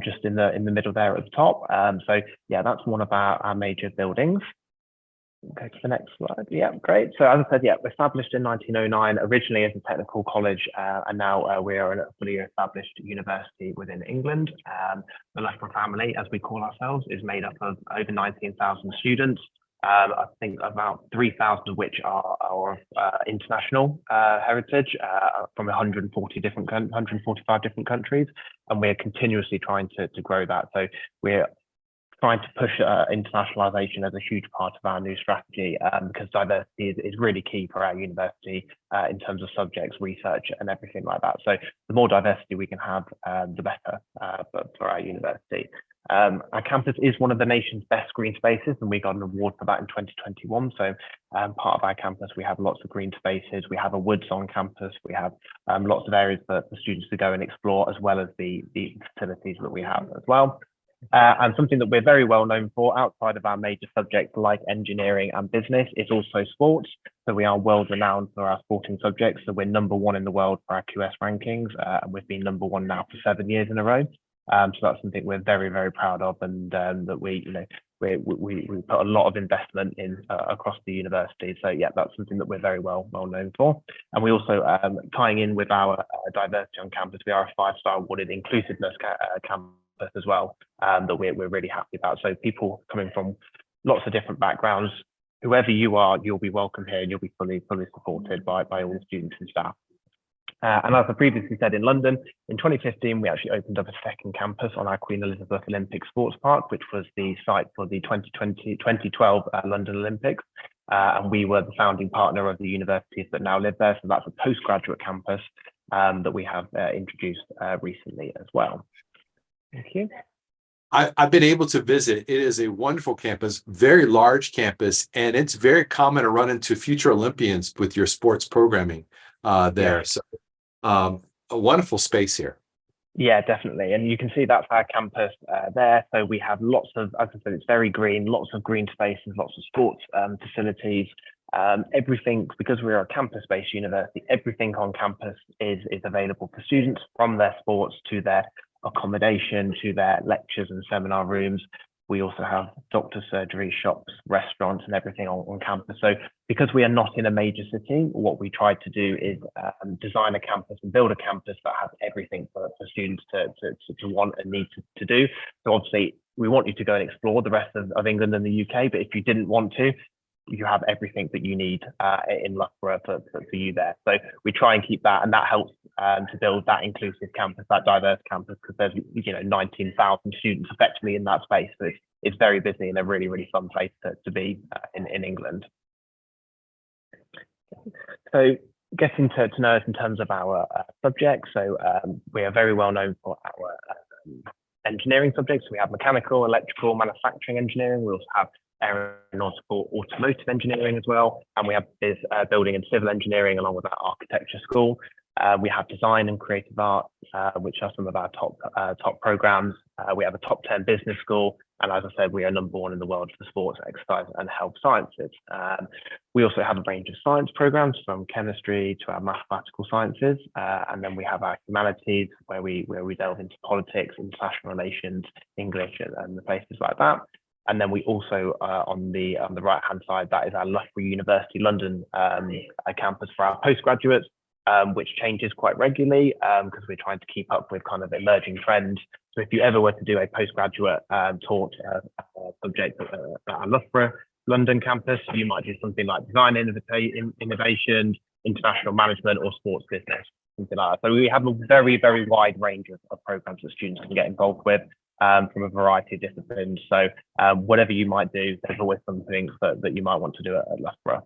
just in the middle there at the top. So yeah, that's one of our major buildings. Go to the next slide. Yeah, great. So as I said, yeah, established in 1909, originally as a technical college, and now we are a fully established university within England. The Loughborough family, as we call ourselves, is made up of over 19,000 students. I think about 3,000 of which are of international heritage from 145 different countries, and we're continuously trying to grow that. So we're trying to push internationalization as a huge part of our new strategy, because diversity is really key for our university in terms of subjects, research, and everything like that. So the more diversity we can have, the better for our university. Our campus is one of the nation's best green spaces, and we got an award for that in 2021. So part of our campus, we have lots of green spaces. We have a woods on campus. We have lots of areas for students to go and explore, as well as the facilities that we have as well. And something that we're very well known for outside of our major subjects like engineering and business is also sports. So we are world renowned for our sporting subjects. So we're #1 in the world for our QS rankings, and we've been #1 now for 7 years in a row. So that's something we're very, very proud of, and that we put a lot of investment in across the university. So yeah, that's something that we're very well known for. And we also, tying in with our diversity on campus, we are a 5-star awarded inclusiveness campus as well, that we're really happy about. So people coming from lots of different backgrounds, whoever you are, you'll be welcome here, and you'll be fully supported by all the students and staff. And as I previously said, in London, in 2015, we actually opened up a second campus on our Queen Elizabeth Olympic Sports Park, which was the site for the 2012 London Olympics. And we were the founding partner of the universities that now live there. So that's a postgraduate campus that we have introduced recently as well. Thank you. I've been able to visit. It is a wonderful campus, very large campus, and it's very common to run into future Olympians with your sports programming there. Yeah. So a wonderful space here. Yeah, definitely. And you can see that's our campus there. So we have lots of, as I said, it's very green, lots of green spaces, lots of sports facilities. Everything, because we're a campus-based university, everything on campus is available for students, from their sports to their accommodation to their lectures and seminar rooms. We also have doctor surgery, shops, restaurants, and everything on campus. So because we are not in a major city, what we tried to do is design a campus and build a campus that has everything for students to want and need to do. So obviously, we want you to go and explore the rest of England and the UK, but if you didn't want to, you have everything that you need in Loughborough for you there. So we try and keep that, and that helps to build that inclusive campus, that diverse campus, because there's 19,000 students effectively in that space. So it's very busy and a really, really fun place to be in England. So getting to know us in terms of our subjects. So we are very well known for our engineering subjects. We have mechanical, electrical, manufacturing engineering. We also have aeronautical, automotive engineering as well. And we have building and civil engineering along with our architecture school. We have design and creative arts, which are some of our top programs. We have a top 10 business school. And as I said, we are #1 in the world for sports, exercise and health sciences. We also have a range of science programs from chemistry to our mathematical sciences. And then we have our humanities where we delve into politics, international relations, English and the places like that. And then we also, on the right-hand side, that is our Loughborough University London campus for our postgraduates, which changes quite regularly because we're trying to keep up with kind of emerging trends. So if you ever were to do a postgraduate taught subject at our Loughborough London campus, you might do something like design innovation, international management, or sports business, something like that. So we have a very, very wide range of programs that students can get involved with. From a variety of disciplines. So whatever you might do, there's always something that you might want to do at Loughborough.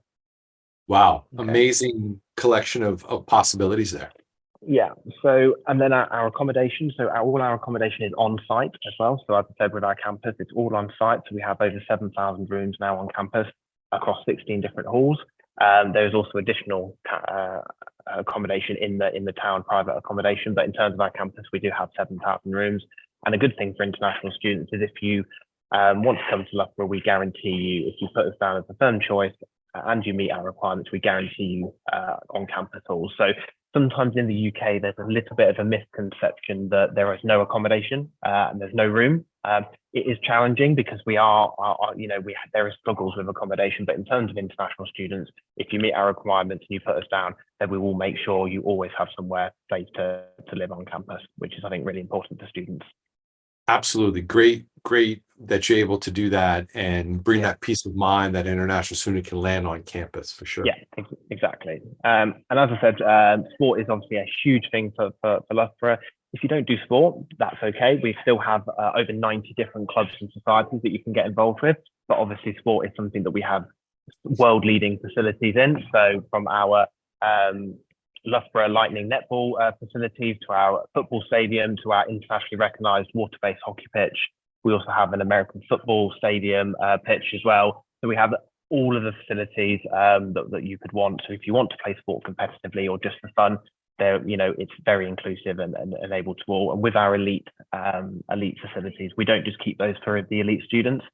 Wow, Okay. Amazing collection of possibilities there. Yeah, so and then our accommodation, so all our accommodation is on site as well. So as I said, with our campus, it's all on site. So we have over 7,000 rooms now on campus across 16 different halls. There's also additional accommodation in the town, private accommodation, but in terms of our campus, we do have 7,000 rooms. And a good thing for international students is if you want to come to Loughborough, we guarantee you, if you put us down as a firm choice and you meet our requirements, we guarantee you on campus halls. So sometimes in the UK, there's a little bit of a misconception that there is no accommodation and there's no room. It is challenging because there are struggles with accommodation, but in terms of international students, if you meet our requirements and you put us down, then we will make sure you always have somewhere safe to live on campus, which is, I think, really important for students. Absolutely. Great that you're able to do that and bring that peace of mind that international student can land on campus for sure. Yeah, exactly. And as I said, sport is obviously a huge thing for Loughborough. If you don't do sport, that's okay. We still have over 90 different clubs and societies that you can get involved with. But obviously sport is something that we have world-leading facilities in. So from our Loughborough Lightning netball facilities to our football stadium to our internationally recognised water-based hockey pitch. We also have an American football stadium pitch as well. So we have all of the facilities that you could want. So if you want to play sport competitively or just for fun, it's very inclusive and able to all. And with our elite facilities, we don't just keep those for the elite students.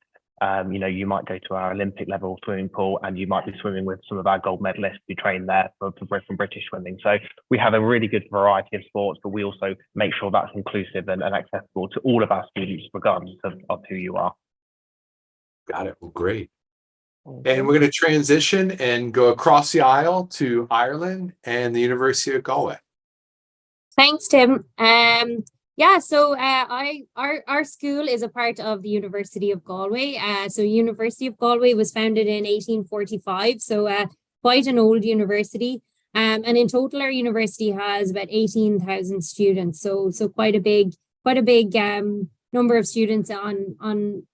You might go to our Olympic level swimming pool and you might be swimming with some of our gold medalists who train there from British swimming. So we have a really good variety of sports, but we also make sure that's inclusive and accessible to all of our students, regardless of who you are. Got it. Well, great. And we're going to transition and go across the aisle to Ireland and the University of Galway. Thanks, Tim. So our school is a part of the University of Galway. So University of Galway was founded in 1845, so quite an old university. And in total, our university has about 18,000 students. So quite a big number of students on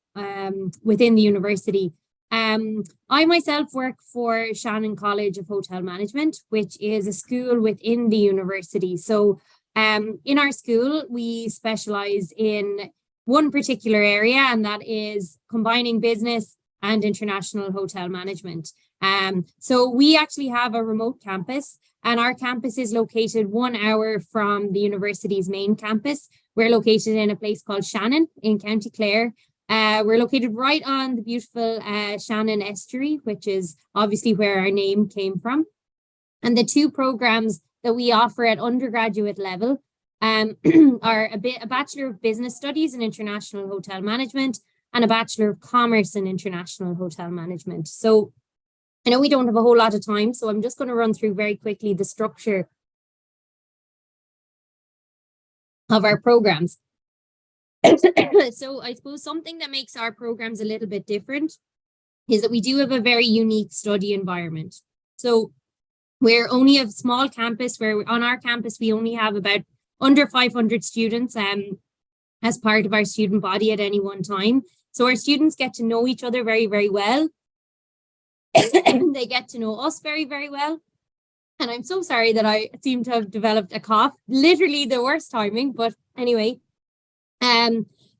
within the university. I myself work for Shannon College of Hotel Management, which is a school within the university. So in our school, we specialize in one particular area, and that is combining business and international hotel management. So we actually have a remote campus, and our campus is located 1 hour from the university's main campus. We're located in a place called Shannon in County Clare. We're located right on the beautiful Shannon estuary, which is obviously where our name came from. And the two programs that we offer at undergraduate level are a Bachelor of Business Studies in International Hotel Management and a Bachelor of Commerce in International Hotel Management. So I know we don't have a whole lot of time, so I'm just going to run through very quickly the structure of our programs. So I suppose something that makes our programs a little bit different is that we do have a very unique study environment. So we're only a small campus where on our campus, we only have about under 500 students as part of our student body at any one time. So our students get to know each other very, very well. They get to know us very, very well. And I'm so sorry that I seem to have developed a cough, literally the worst timing, but anyway.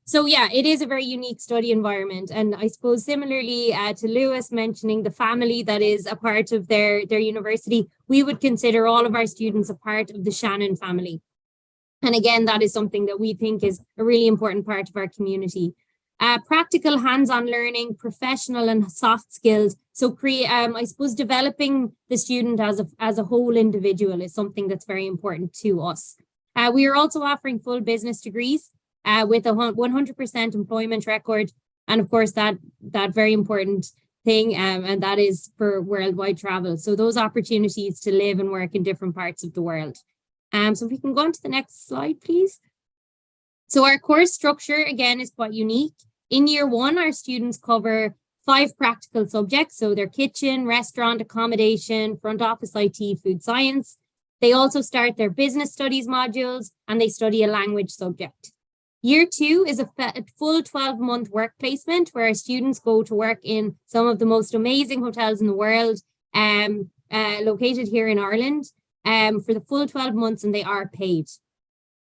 So yeah, it is a very unique study environment. And I suppose similarly to Lewis mentioning the family that is a part of their university, we would consider all of our students a part of the Shannon family. And again, that is something that we think is a really important part of our community. Practical hands-on learning, professional and soft skills. So I suppose developing the student as a whole individual is something that's very important to us. We are also offering full business degrees with a 100% employment record. And of course, that very important thing, and that is for worldwide travel. So those opportunities to live and work in different parts of the world. So if we can go on to the next slide, please. So our course structure, again, is quite unique. In year one, our students cover 5 practical subjects. So their kitchen, restaurant, accommodation, front office IT, food science. They also start their business studies modules and they study a language subject. Year 2 is a full 12-month work placement where our students go to work in some of the most amazing hotels in the world, located here in Ireland, for the full 12 months, and they are paid.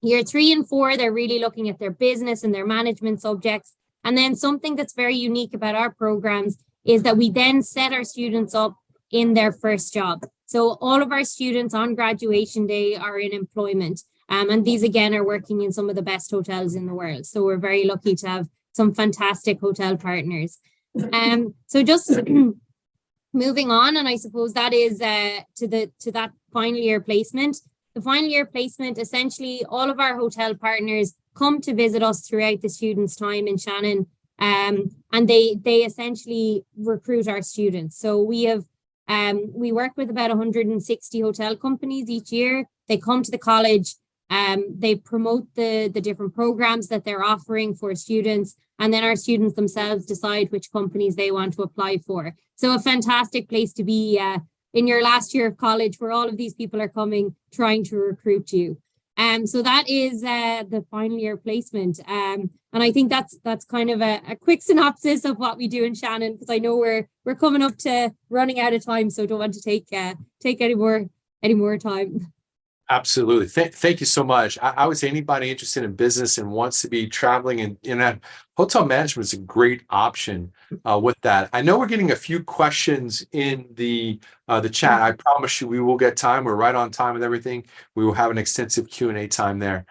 Year 3 and 4, they're really looking at their business and their management subjects. And then something that's very unique about our programs is that we then set our students up in their first job. So all of our students on graduation day are in employment. And these, again, are working in some of the best hotels in the world. So we're very lucky to have some fantastic hotel partners. So just moving on, and I suppose that is to that final year placement. The final year placement, essentially, all of our hotel partners come to visit us throughout the students' time in Shannon, and they essentially recruit our students. So we work with about 160 hotel companies each year. They come to the college. They promote the different programs that they're offering for students, and then our students themselves decide which companies they want to apply for. So a fantastic place to be in your last year of college, where all of these people are coming, trying to recruit you. So that is the final year placement. And I think that's kind of a quick synopsis of what we do in Shannon, because I know we're coming up to running out of time, so don't want to take any more time. Absolutely. Thank you so much. I would say anybody interested in business and wants to be traveling and hotel management is a great option with that. I know we're getting a few questions in the chat. I promise you we will get time. We're right on time with everything. We will have an extensive Q&A time there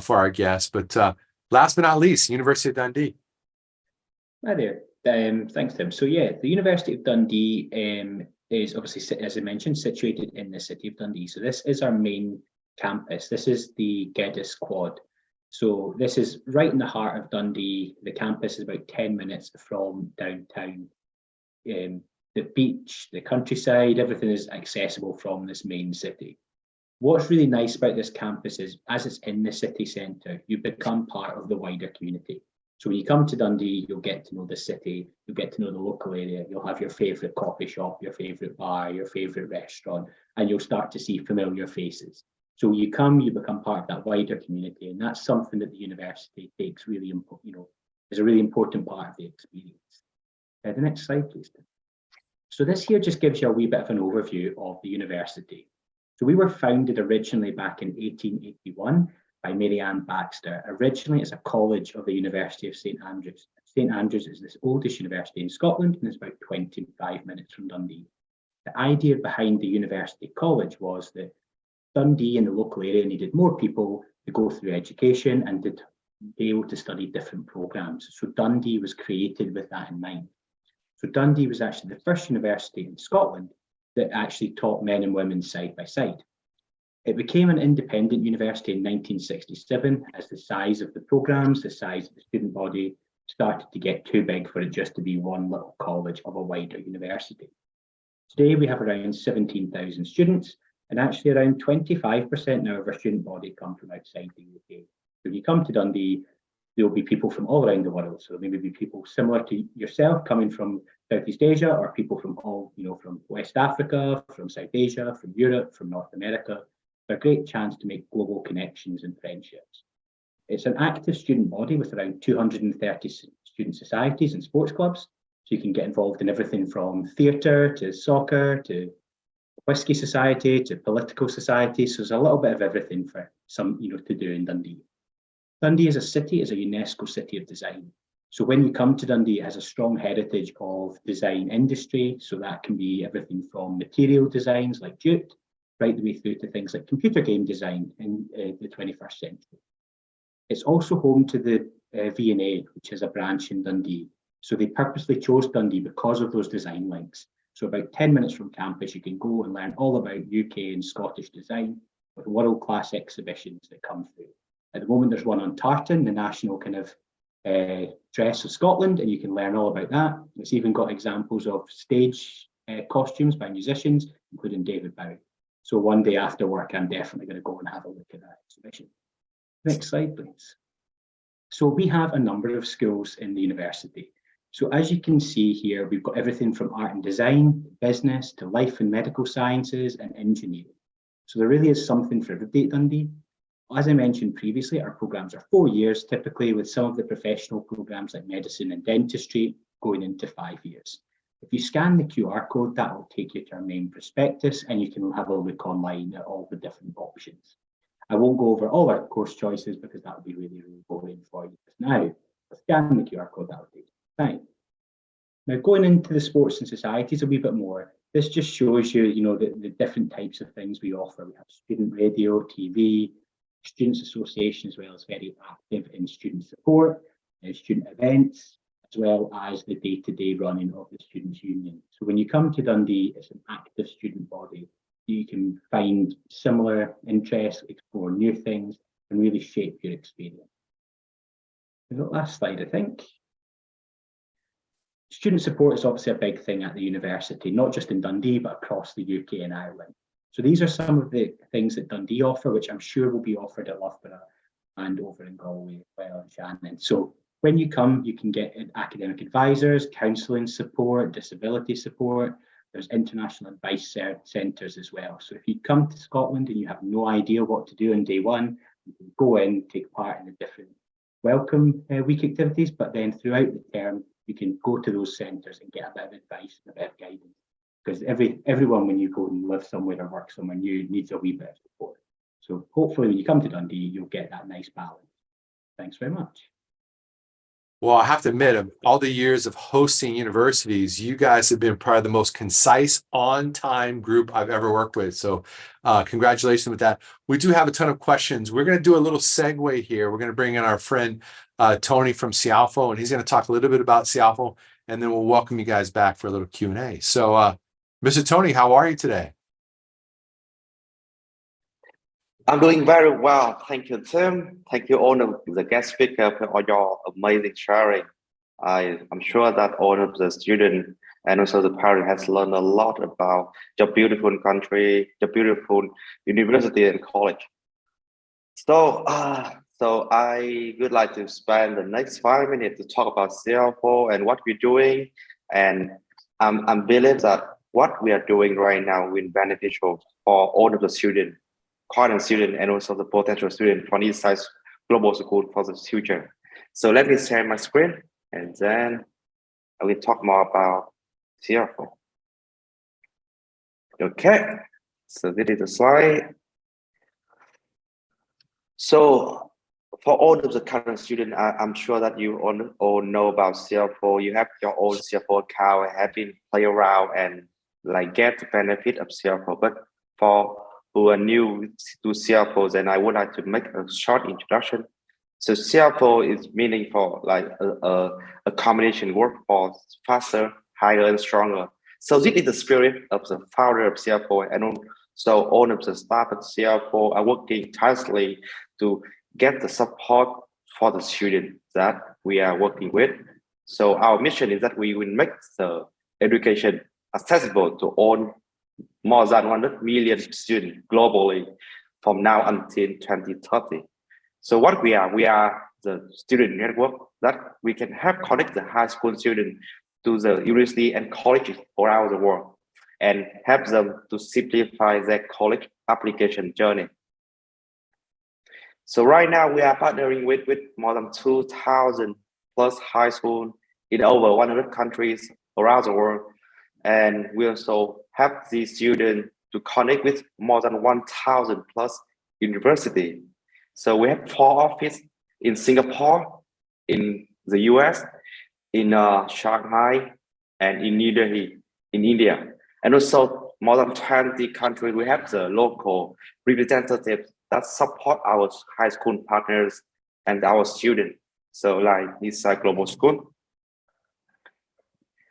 for our guests. But last but not least, University of Dundee. Hi there. Thanks, Tim. So yeah, the University of Dundee is obviously, as I mentioned, situated in the city of Dundee. So this is our main campus. This is the Geddes Quad. So this is right in the heart of Dundee. The campus is about 10 minutes from downtown. The beach, the countryside, everything is accessible from this main city. What's really nice about this campus is, as it's in the city centre, you become part of the wider community. So when you come to Dundee, you'll get to know the city, you'll get to know the local area, you'll have your favourite coffee shop, your favourite bar, your favourite restaurant, and you'll start to see familiar faces. So when you come, you become part of that wider community, and that's something that the university takes really important, is a really important part of the experience. The next slide, please. So this here just gives you a wee bit of an overview of the university. So we were founded originally back in 1881 by Mary Ann Baxter, originally as a college of the University of St Andrews. St Andrews is the oldest university in Scotland and is about 25 minutes from Dundee. The idea behind the University College was that Dundee and the local area needed more people to go through education and to be able to study different programs. So Dundee was created with that in mind. So Dundee was actually the first university in Scotland that actually taught men and women side by side. It became an independent university in 1967 as the size of the programs, the size of the student body started to get too big for it just to be one little college of a wider university. Today we have around 17,000 students, and actually around 25% now of our student body come from outside the UK. So if you come to Dundee, there'll be people from all around the world. So maybe be people similar to yourself coming from Southeast Asia, or people from all, from West Africa, from South Asia, from Europe, from North America. A great chance to make global connections and friendships. It's an active student body with around 230 student societies and sports clubs. So you can get involved in everything from theatre to soccer to whisky society to political society. So there's a little bit of everything for some, to do in Dundee. Dundee as a city is a UNESCO City of Design. So when you come to Dundee, it has a strong heritage of design industry. So that can be everything from material designs like jute, right the way through to things like computer game design in the 21st century. It's also home to the V&A, which is a branch in Dundee. So they purposely chose Dundee because of those design links. So about 10 minutes from campus, you can go and learn all about UK and Scottish design with world-class exhibitions that come through. At the moment, there's one on tartan, the national kind of dress of Scotland, and you can learn all about that. It's even got examples of stage costumes by musicians, including David Bowie. So one day after work, I'm definitely going to go and have a look at that exhibition. Next slide, please. So we have a number of schools in the university. So as you can see here, we've got everything from art and design, business, to life and medical sciences and engineering. So there really is something for everybody at Dundee. As I mentioned previously, our programs are 4 years, typically, with some of the professional programs like medicine and dentistry going into 5 years. If you scan the QR code, that will take you to our main prospectus, and you can have a look online at all the different options. I won't go over all our course choices because that would be really, really boring for you just now. But scan the QR code, that will take time. Now, going into the sports and societies a wee bit more, this just shows you, the different types of things we offer. We have student radio, TV, students association, as well as very active in student support, student events, as well as the day-to-day running of the Students' Union. So when you come to Dundee, it's an active student body. You can find similar interests, explore new things, and really shape your experience. The last slide, I think. Student support is obviously a big thing at the university, not just in Dundee, but across the UK and Ireland. So these are some of the things that Dundee offer, which I'm sure will be offered at Loughborough and over in Galway as well, and Shannon. So when you come, you can get academic advisors, counselling support, disability support. There's international advice centres as well. So if you come to Scotland and you have no idea what to do on day one, you can go in, take part in the different welcome week activities, but then throughout the term, you can go to those centres and get a bit of advice and a bit of guidance. Because everyone, when you go and live somewhere or work somewhere new, needs a wee bit of support. So hopefully when you come to Dundee, you'll get that nice balance. Thanks very much. Well, I have to admit, of all the years of hosting universities, you guys have been probably the most concise, on-time group I've ever worked with. So congratulations with that. We do have a ton of questions. We're going to do a little segue here. We're going to bring in our friend Tony from Cialfo, and he's going to talk a little bit about Cialfo, and then we'll welcome you guys back for a little Q&A. So Mr. Tony, how are you today? I'm doing very well. Thank you, Tim. Thank you, all of the guest speaker, for all your amazing sharing. I'm sure that all of the students and also the parents has learned a lot about your beautiful country, your beautiful university and college. So I would like to spend the next 5 minutes to talk about Cialfo and what we're doing. And I believe that what we are doing right now will be beneficial for all of the students, current student and also the potential student for Nisai Global School for the future. So let me share my screen and then I will talk more about Cialfo. Okay, so this is the slide. So for all of the current students, I'm sure that you all know about Cialfo. You have your own Cialfo account, have been play around and like get the benefit of Cialfo. But for who are new to Cialfo, then I would like to make a short introduction. So Cialfo is meaning for like a combination workforce, faster, higher, and stronger. So this is the spirit of the founder of Cialfo, and so all of the staff at Cialfo are working tirelessly to get the support for the students that we are working with. So our mission is that we will make the education accessible to all more than 100 million students globally from now until 2030. So what we are the student network that we can help connect the high school students to the university and colleges around the world and help them to simplify their college application journey. So right now we are partnering with more than 2,000 plus high school in over 100 countries around the world. And we also help these students to connect with more than 1,000 plus university. So we have 4 offices in Singapore, in the US, in Shanghai, and in New Delhi, in India. And also more than 20 countries, we have the local representatives that support our high school partners and our students. So like Nisai Global School.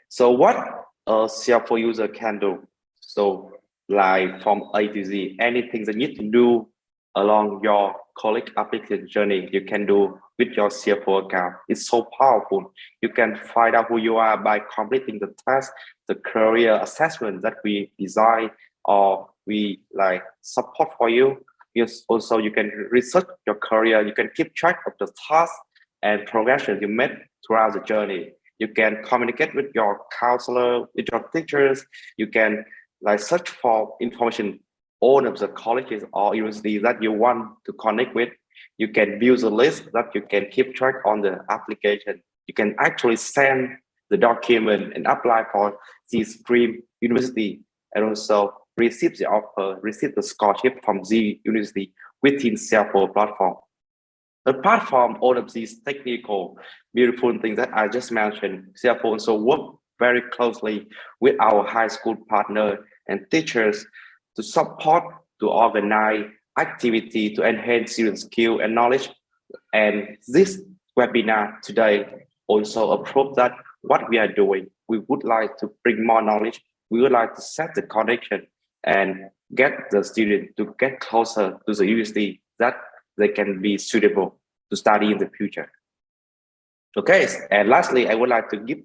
So what a Cialfo user can do. So like from A to Z, anything that you need to do along your college application journey, you can do with your Cialfo account. It's so powerful. You can find out who you are by completing the test, the career assessment that we design or we like support for you. Yes, also you can research your career. You can keep track of the tasks and progression you made throughout the journey. You can communicate with your counselor, with your teachers. You can like search for information all of the colleges or universities that you want to connect with. You can build a list that you can keep track on the application. You can actually send the document and apply for this dream university and also receive the offer, receive the scholarship from the university within Cialfo platform. Apart from all of these technical, beautiful things that I just mentioned, Cialfo also work very closely with our high school partner and teachers to support, to organize activity to enhance student skill and knowledge. And this webinar today also a proof that what we are doing, we would like to bring more knowledge. We would like to set the connection and get the student to get closer to the university that they can be suitable to study in the future. Okay, and lastly, I would like to give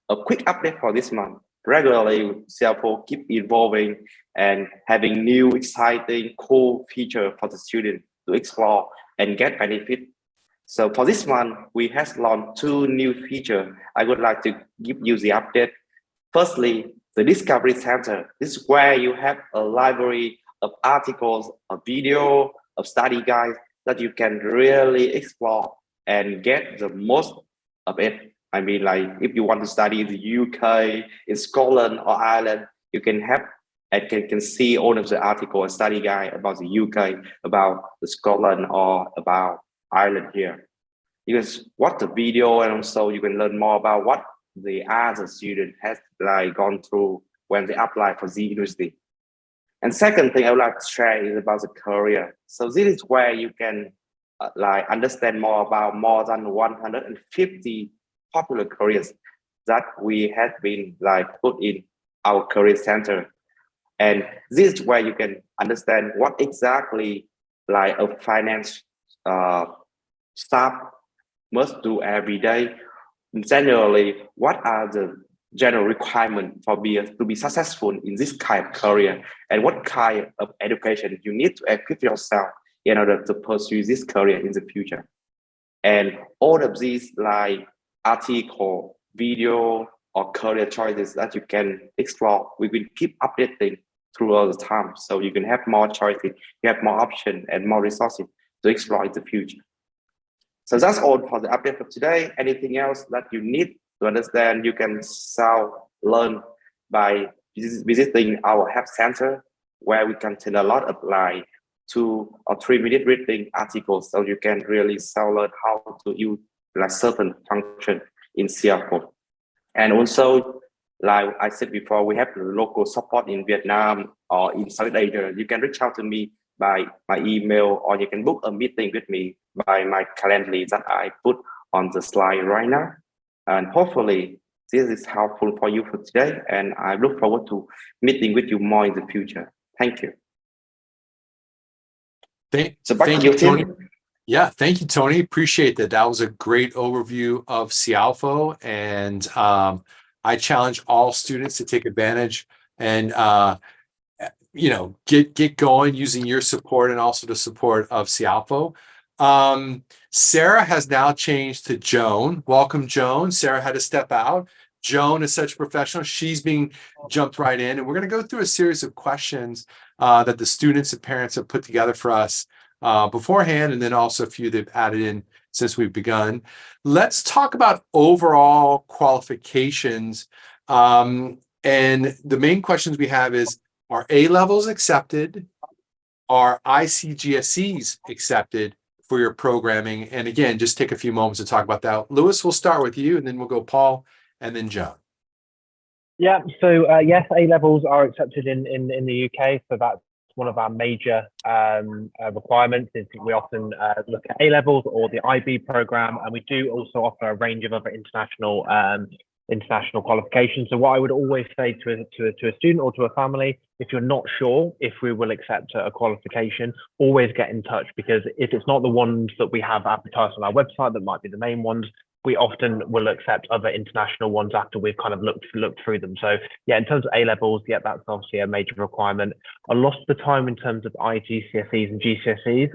a quick update for this month. Regularly, Cialfo keep evolving and having new, exciting, cool feature for the student to explore and get benefit. So for this month, we have launched 2 new features. I would like to give you the update. Firstly, the Discovery Center. This is where you have a library of articles, a video, of study guides that you can really explore and get the most of it. I mean, like if you want to study in the UK, in Scotland or Ireland, you can have and can see all of the article and study guide about the UK, about the Scotland or about Ireland here. You can watch the video and also you can learn more about what the other student has like gone through when they apply for the university. And second thing I would like to share is about the career. So this is where you can like understand more about more than 150 popular careers that we have been like put in our career center. And this is where you can understand what exactly like a finance staff must do every day. Generally, what are the general requirements for to be successful in this kind of career, and what kind of education you need to equip yourself in order to pursue this career in the future. And all of these like article, video, or career choices that you can explore, we will keep updating throughout the time. So you can have more choices, you have more options and more resources to explore in the future. So that's all for the update for today. Anything else that you need to understand, you can learn by visiting our help center, where we contain a lot of like 2 or 3 minute reading articles, so you can really learn how to use like certain function in Cialfo. And also, like I said before, we have local support in Vietnam or in South Asia. You can reach out to me by my email, or you can book a meeting with me by my calendar that I put on the slide right now. And hopefully this is helpful for you for today. And I look forward to meeting with you more in the future. Thank you. Thank you, Tony. Yeah, thank you, Tony. Appreciate that. That was a great overview of Cialfo. And I challenge all students to take advantage and get going using your support and also the support of Cialfo. Sarah has now changed to Joan. Welcome, Joan. Sarah had to step out. Joan is such a professional. She's being jumped right in. And we're going to go through a series of questions that the students and parents have put together for us beforehand, and then also a few they've added in since we've begun. Let's talk about overall qualifications. And the main questions we have is, are A-levels accepted? Are ICGSEs accepted for your programming? And again, just take a few moments to talk about that. Lewis, we'll start with you, and then we'll go Paul, and then Joan. Yeah, so yes, A-levels are accepted in the UK, so that's one of our major requirements. Is we often look at A-levels or the IB program, and we do also offer a range of other international qualifications. So what I would always say to a student or to a family, if you're not sure if we will accept a qualification, always get in touch, because if it's not the ones that we have advertised on our website that might be the main ones, we often will accept other international ones after we've kind of looked through them. So yeah, in terms of A-levels, yeah, that's obviously a major requirement. A lot of the time in terms of IGCSEs and GCSEs,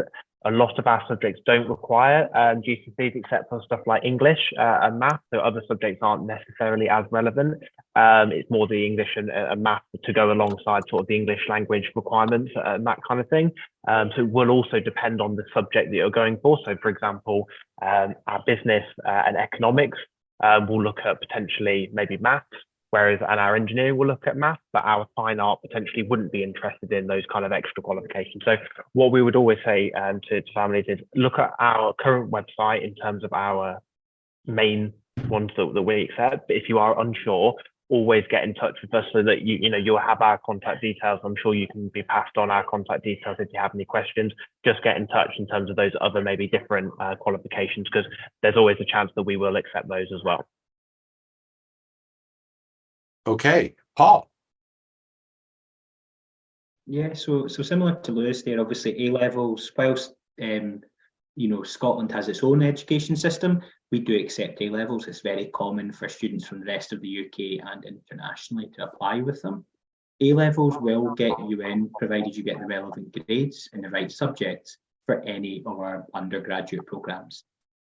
a lot of our subjects don't require GCSEs except for stuff like English and math. So other subjects aren't necessarily as relevant. It's more the English and math to go alongside sort of the English language requirements and that kind of thing. So it will also depend on the subject that you're going for. So for example, our business and economics will look at potentially maybe maths, whereas our engineering will look at math, but our fine art potentially wouldn't be interested in those kind of extra qualifications. So what we would always say to families is look at our current website in terms of our main ones that we accept. But if you are unsure, always get in touch with us so that you'll have our contact details. I'm sure you can be passed on our contact details if you have any questions. Just get in touch in terms of those other maybe different qualifications, because there's always a chance that we will accept those as well. Okay, Paul. Yeah, so similar to Lewis there, obviously A-levels, whilst Scotland has its own education system, we do accept A-levels. It's very common for students from the rest of the UK and internationally to apply with them. A-levels will get you in, provided you get the relevant grades in the right subjects for any of our undergraduate programmes.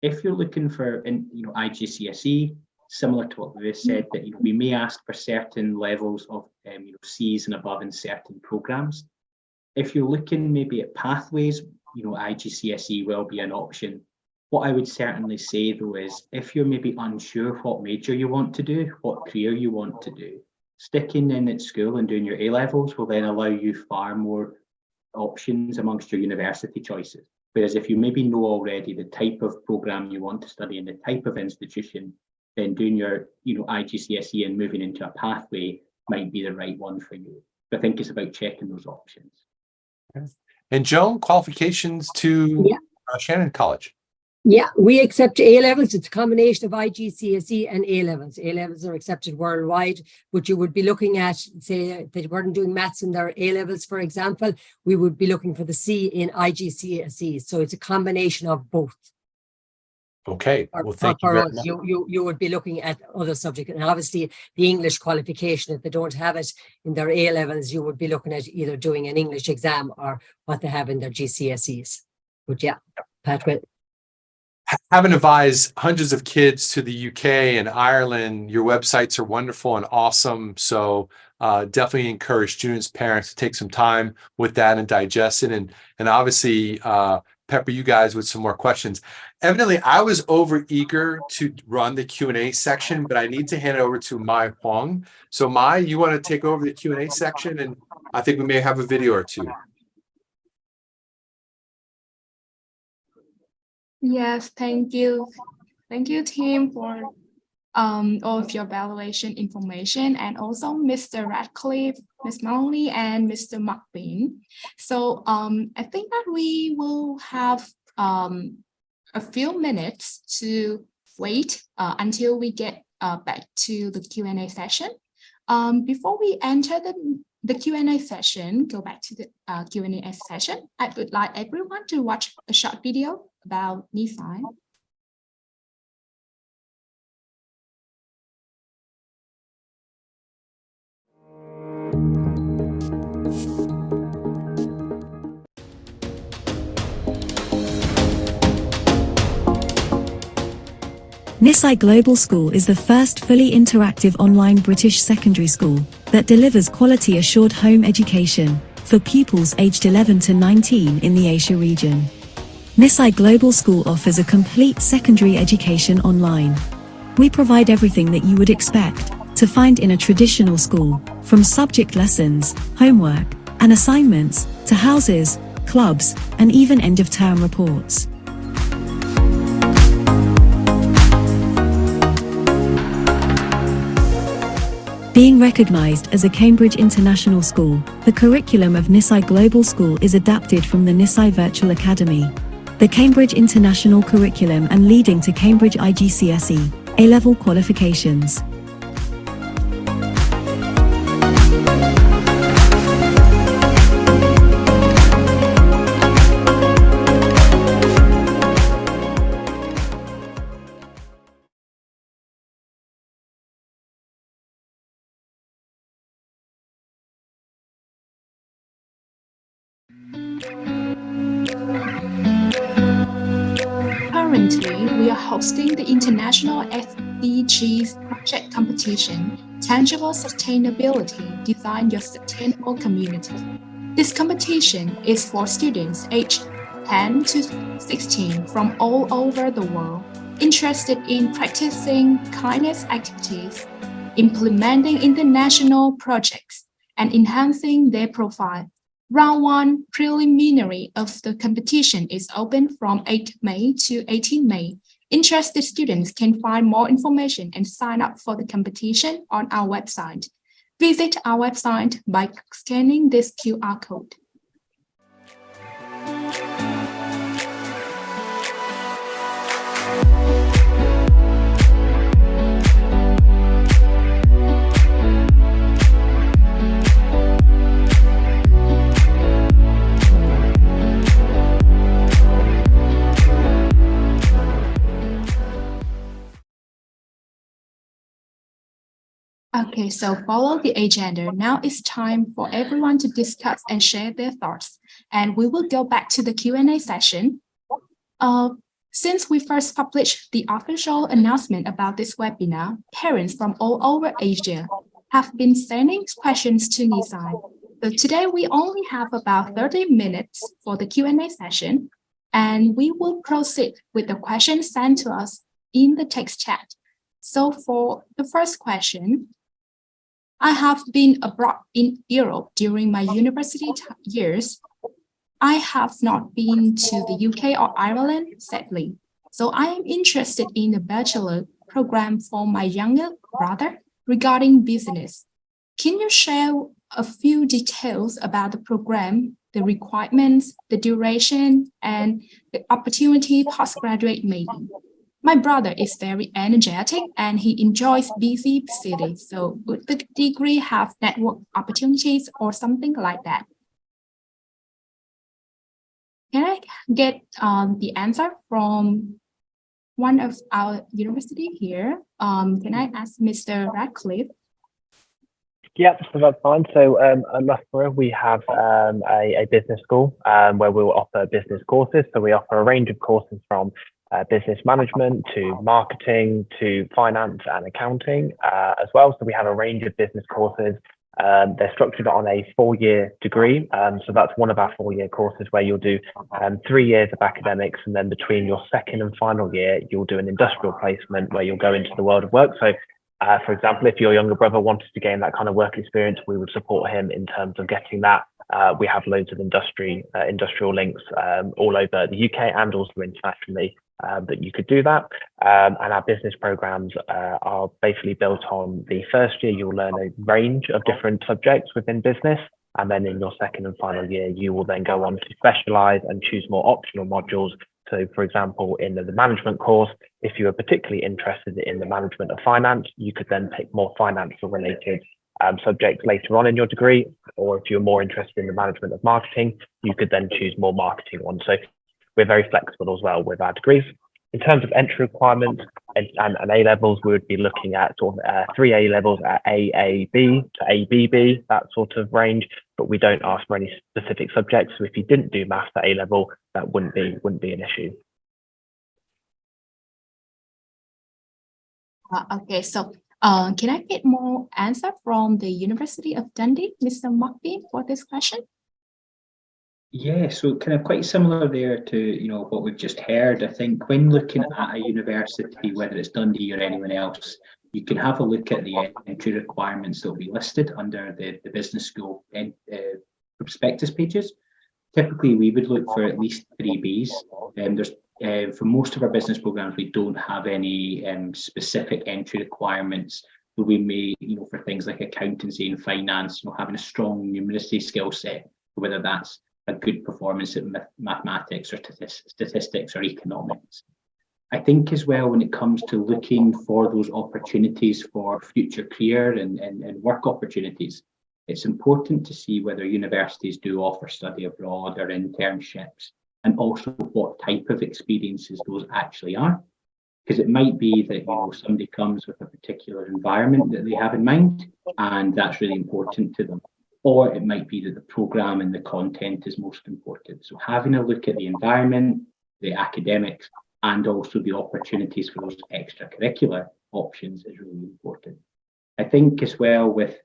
If you're looking for IGCSE, similar to what Lewis said, that we may ask for certain levels of C's and above in certain programmes. If you're looking maybe at pathways, IGCSE will be an option. What I would certainly say though is, if you're maybe unsure what major you want to do, what career you want to do, sticking in at school and doing your A-levels will then allow you far more options amongst your university choices. Whereas if you maybe know already the type of programme you want to study and the type of institution, then doing your IGCSE and moving into a pathway might be the right one for you. But I think it's about checking those options. And Joan, qualifications to Shannon College. Yeah, we accept A-levels. It's a combination of IGCSE and A-levels. A-levels are accepted worldwide, but you would be looking at, say, they weren't doing maths in their A-levels, for example, we would be looking for the C in IGCSE. So it's a combination of both. Okay, well, thank you very much. You would be looking at other subjects, and obviously the English qualification, if they don't have it in their A-levels, you would be looking at either doing an English exam or what they have in their GCSEs. But yeah, Patrick. Having advised hundreds of kids to the UK and Ireland, your websites are wonderful and awesome. So definitely encourage students, parents to take some time with that and digest it, and obviously pepper you guys with some more questions. Evidently, I was over eager to run the Q&A section, but I need to hand it over to Mai Huang. So Mai, you want to take over the Q&A section? And I think we may have a video or two. Yes, thank you. Thank you, team, for all of your evaluation information, and also Mr. Radcliffe, Ms. Molly, and Mr. McBean. So I think that we will have a few minutes to wait until we get back to the Q&A session. Before we enter the Q&A session, go back to the Q&A session, I would like everyone to watch a short video about Nisai. Nisai Global School is the first fully interactive online British secondary school that delivers quality assured home education for pupils aged 11 to 19 in the Asia region. Nisai Global School offers a complete secondary education online. We provide everything that you would expect to find in a traditional school, from subject lessons, homework, and assignments, to houses, clubs, and even end-of-term reports. Being recognized as a Cambridge International School, the curriculum of Nisai Global School is adapted from the Nisai Virtual Academy, the Cambridge International Curriculum, and leading to Cambridge IGCSE A-level qualifications. Currently, we are hosting the International SDGs Project Competition, Tangible Sustainability, Design Your Sustainable Community. This competition is for students aged 10 to 16 from all over the world, interested in practicing kindness activities, implementing international projects, and enhancing their profile. Round 1 preliminary of the competition is open from 8 May to 18 May. Interested students can find more information and sign up for the competition on our website. Visit our website by scanning this QR code. Okay, so follow the agenda. Now it's time for everyone to discuss and share their thoughts, and we will go back to the Q&A session. Since we first published the official announcement about this webinar, parents from all over Asia have been sending questions to Nisai. So today we only have about 30 minutes for the Q&A session, and we will proceed with the questions sent to us in the text chat. So for the first question, I have been abroad in Europe during my university years. I have not been to the UK or Ireland, sadly. So I am interested in the bachelor program for my younger brother regarding business. Can you share a few details about the program, the requirements, the duration, and the opportunity postgraduate maybe? My brother is very energetic and he enjoys busy cities. So would the degree have network opportunities or something like that? Can I get the answer from one of our university here? Can I ask Mr. Radcliffe? Yeah, so that's fine. So at Loughborough, we have a business school where we will offer business courses. So we offer a range of courses from business management to marketing to finance and accounting as well. So we have a range of business courses. They're structured on a 4-year degree. So that's one of our 4-year courses where you'll do 3 years of academics, and then between your second and final year, you'll do an industrial placement where you'll go into the world of work. So for example, if your younger brother wanted to gain that kind of work experience, we would support him in terms of getting that. We have loads of industrial links all over the UK and also internationally that you could do that. And our business programs are basically built on the first year, you'll learn a range of different subjects within business. And then in your second and final year, you will then go on to specialize and choose more optional modules. So for example, in the management course, if you are particularly interested in the management of finance, you could then pick more financial related subjects later on in your degree. Or if you're more interested in the management of marketing, you could then choose more marketing ones. So we're very flexible as well with our degrees. In terms of entry requirements and A levels, we would be looking at sort of 3 A levels at AAB to ABB, that sort of range, but we don't ask for any specific subjects. So if you didn't do maths at A level, that wouldn't be an issue. Okay, so can I get more answer from the University of Dundee, Mr. Murphy, for this question? Yeah, so kind of quite similar there to what we've just heard. I think when looking at a university, whether it's Dundee or anyone else, you can have a look at the entry requirements that will be listed under the business school and prospectus pages. Typically, we would look for at least 3Bs. There's for most of our business programs, we don't have any specific entry requirements. But we may, for things like accountancy and finance, having a strong numeracy skill set, whether that's a good performance at mathematics or statistics or economics. I think as well, when it comes to looking for those opportunities for future career and work opportunities, it's important to see whether universities do offer study abroad or internships, and also what type of experiences those actually are. Because it might be that somebody comes with a particular environment that they have in mind, and that's really important to them. Or it might be that the program and the content is most important. So having a look at the environment, the academics, and also the opportunities for those extracurricular options is really important. I think as well with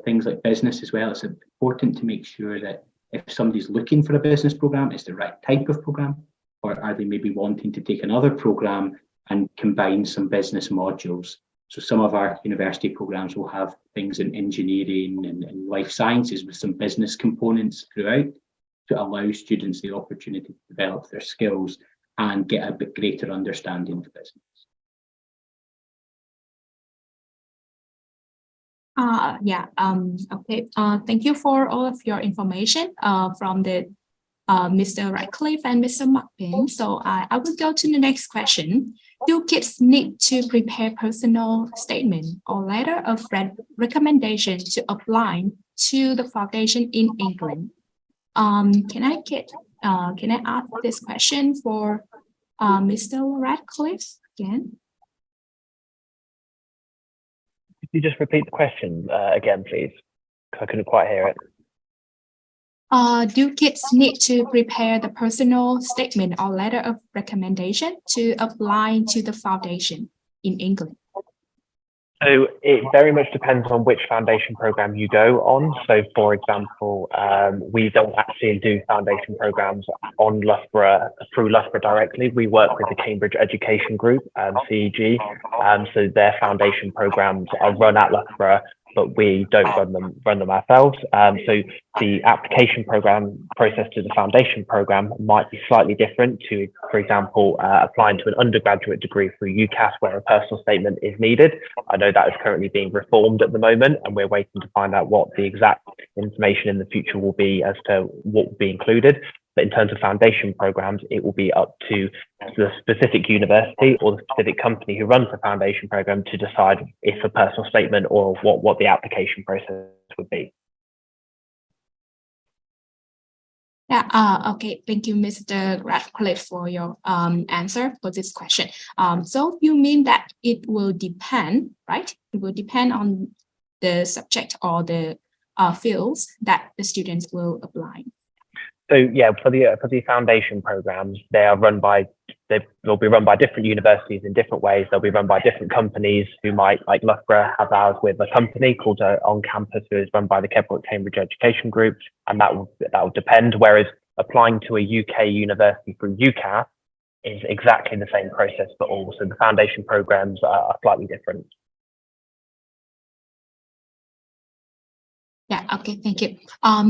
things like business as well, it's important to make sure that if somebody's looking for a business program, it's the right type of program, or are they maybe wanting to take another program and combine some business modules. So some of our university programs will have things in engineering and life sciences with some business components throughout to allow students the opportunity to develop their skills and get a bit greater understanding of business. Okay. Thank you for all of your information from the Mr. Radcliffe and Mr. Martin. So I will go to the next question. Do kids need to prepare personal statement or letter of recommendation to apply to the foundation in England? Can I ask this question for Mr. Radcliffe again? Could you just repeat the question again, please? I couldn't quite hear it. Do kids need to prepare the personal statement or letter of recommendation to apply to the foundation in England? So it very much depends on which foundation program you go on. So for example, we don't actually do foundation programs on Loughborough through Loughborough directly. We work with the Cambridge Education Group, CEG. So their foundation programs are run at Loughborough, but we don't run them ourselves. So the application program process to the foundation program might be slightly different to, for example, applying to an undergraduate degree through UCAS where a personal statement is needed. I know that is currently being reformed at the moment, and we're waiting to find out what the exact information in the future will be as to what will be included. But in terms of foundation programs, it will be up to the specific university or the specific company who runs the foundation program to decide if a personal statement or what the application process would be. Okay. Thank you, Mr. Radcliffe, for your answer for this question. So you mean that it will depend, right? It will depend on the subject or the fields that the students will apply. So yeah, for the foundation programs, they'll be run by different universities in different ways. They'll be run by different companies who might, like Loughborough, have ours with a company called On Campus, who is run by the Cambridge Education Group, and that will depend. Whereas applying to a UK university through UCAS is exactly the same process for all. So the foundation programs are slightly different. Yeah, okay, thank you.